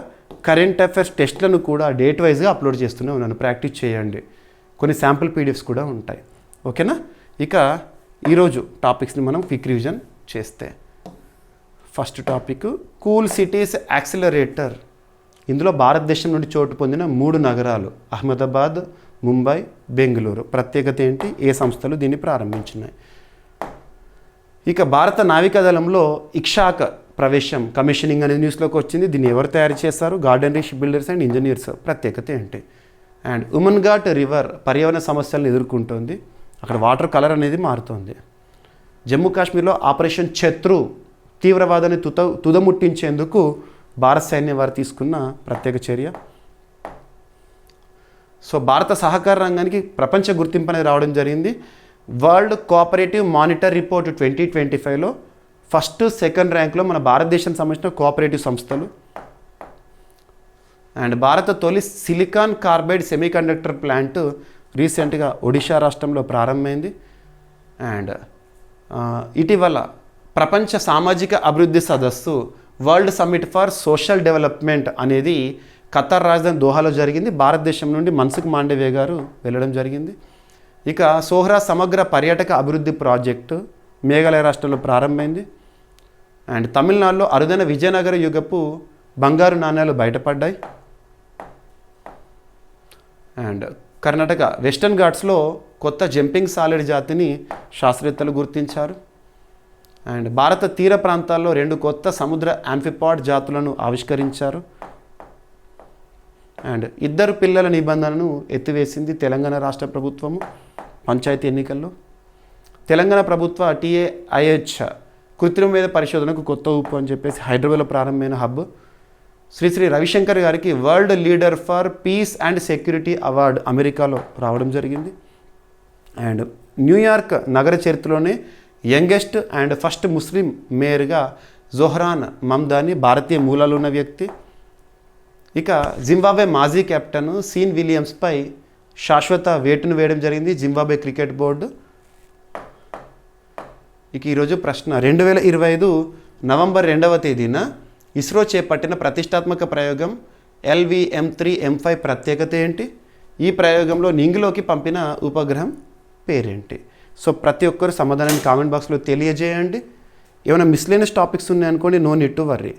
కరెంట్ అఫైర్స్ టెస్ట్లను కూడా డేట్ వైజ్గా అప్లోడ్ చేస్తూనే ఉన్నాను. ప్రాక్టీస్ చేయండి. కొన్ని శాంపుల్ PDFs కూడా ఉంటాయి. ఓకేనా, ఇక ఈరోజు టాపిక్స్ని మనం క్విక్ రివిజన్ చేస్తే, first topic cool cities accelerator. ఇందులో భారతదేశం నుండి చోటు పొందిన 3 నగరాలు అహ్మదాబాద్, ముంబై, బెంగళూరు. ప్రత్యేకత ఏంటి, ఏ సంస్థలు దీన్ని ప్రారంభించినాయి? ఇక భారత నావికాదళంలో ఇక్షాక్ ప్రవేశం కమిషనింగ్ అనేది న్యూస్లోకి వచ్చింది. దీన్ని ఎవరు తయారు చేశారు? గార్డెనరీ షిప్ బిల్డర్స్ అండ్ ఇంజనీర్స్. ప్రత్యేకత ఏంటి? అండ్ ఉమన్ ఘాట్ రివర్ పర్యావరణ సమస్యలను ఎదుర్కొంటుంది. అక్కడ వాటర్ కలర్ అనేది మారుతుంది. జమ్మూ కాశ్మీర్లో ఆపరేషన్ శత్రు తీవ్రవాదాన్ని తుదముట్టించేందుకు భారత సైన్యం వారు తీసుకున్న ప్రత్యేక చర్య. సో భారత సహకార రంగానికి ప్రపంచ గుర్తింపు అనేది రావడం జరిగింది. వరల్డ్ కోఆపరేటివ్ మానిటర్ రిపోర్ట్ 2025లో ఫస్ట్ సెకండ్ ర్యాంక్లో మన భారతదేశానికి సంబంధించిన కోఆపరేటివ్ సంస్థలు. అండ్ భారత తొలి సిలికాన్ కార్బైడ్ సెమీకండక్టర్ ప్లాంట్ రీసెంట్గా ఒడిషా రాష్ట్రంలో ప్రారంభమైంది. అండ్ ఇటీవల ప్రపంచ సామాజిక అభివృద్ధి సదస్సు world summit for social development అనేది ఖతార్ రాజధాని దోహాలో జరిగింది. భారతదేశం నుండి మన్సుఖ్ మాండవ్య గారు వెళ్ళడం జరిగింది. ఇక సోహ్రా సమగ్ర పర్యాటక అభివృద్ధి ప్రాజెక్టు మేఘాలయ రాష్ట్రంలో ప్రారంభమైంది. అండ్ తమిళనాడులో అరుదైన విజయనగర యుగపు బంగారు నాణ్యాలు బయటపడ్డాయి. అండ్ కర్ణాటక వెస్టర్న్ ఘాట్స్లో కొత్త జంపింగ్ సాలిడ్ జాతిని శాస్త్రవేత్తలు గుర్తించారు. అండ్ భారత తీర ప్రాంతాల్లో 2 కొత్త సముద్ర యాంఫిపాడ్ జాతులను ఆవిష్కరించారు. అండ్ 2 పిల్లల నిబంధనను ఎత్తివేసింది తెలంగాణ రాష్ట్ర ప్రభుత్వము పంచాయతీ ఎన్నికల్లో. తెలంగాణ ప్రభుత్వ TAIH కృత్రిమ వేద పరిశోధనకు కొత్త ఊపు అని చెప్పేసి హైదరాబాద్లో ప్రారంభమైన హబ్. శ్రీ రవిశంకర్ గారికి world leader for piece and security award అమెరికాలో రావడం జరిగింది. అండ్ న్యూయార్క్ నగర చరిత్రలోనే యంగెస్ట్ అండ్ ఫస్ట్ ముస్లిం మేయర్గా జోహ్రాన్ మమ్దాని భారతీయ మూలాలు ఉన్న వ్యక్తి. ఇక జింబాబ్వే మాజీ కెప్టెన్ సీన్ విలియమ్స్పై శాశ్వత వేటును వేయడం జరిగింది జింబాబ్వే క్రికెట్ బోర్డు. ఇక ఈరోజు ప్రశ్న 2025 నవంబర్ 2వ తేదీన ఇస్రో చేపట్టిన ప్రతిష్టాత్మక ప్రయోగం LVM-3M5 ప్రత్యేకత ఏంటి? ఈ ప్రయోగంలో నింగిలోకి పంపిన ఉపగ్రహం పేరేంటి? సో ప్రతి ఒక్కరు సమాధానాన్ని కామెంట్ బాక్స్లో తెలియజేయండి. ఏమైనా మిస్లేనియస్ టాపిక్స్ ఉన్నాయనుకోండి, నో నీడ్ టు వర్రీ.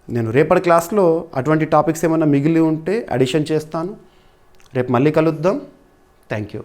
నేను రేపటి క్లాస్లో అటువంటి టాపిక్స్ ఏమైనా మిగిలి ఉంటే అడిషన్ చేస్తాను. రేపు మళ్ళీ కలుద్దాం. Thank you.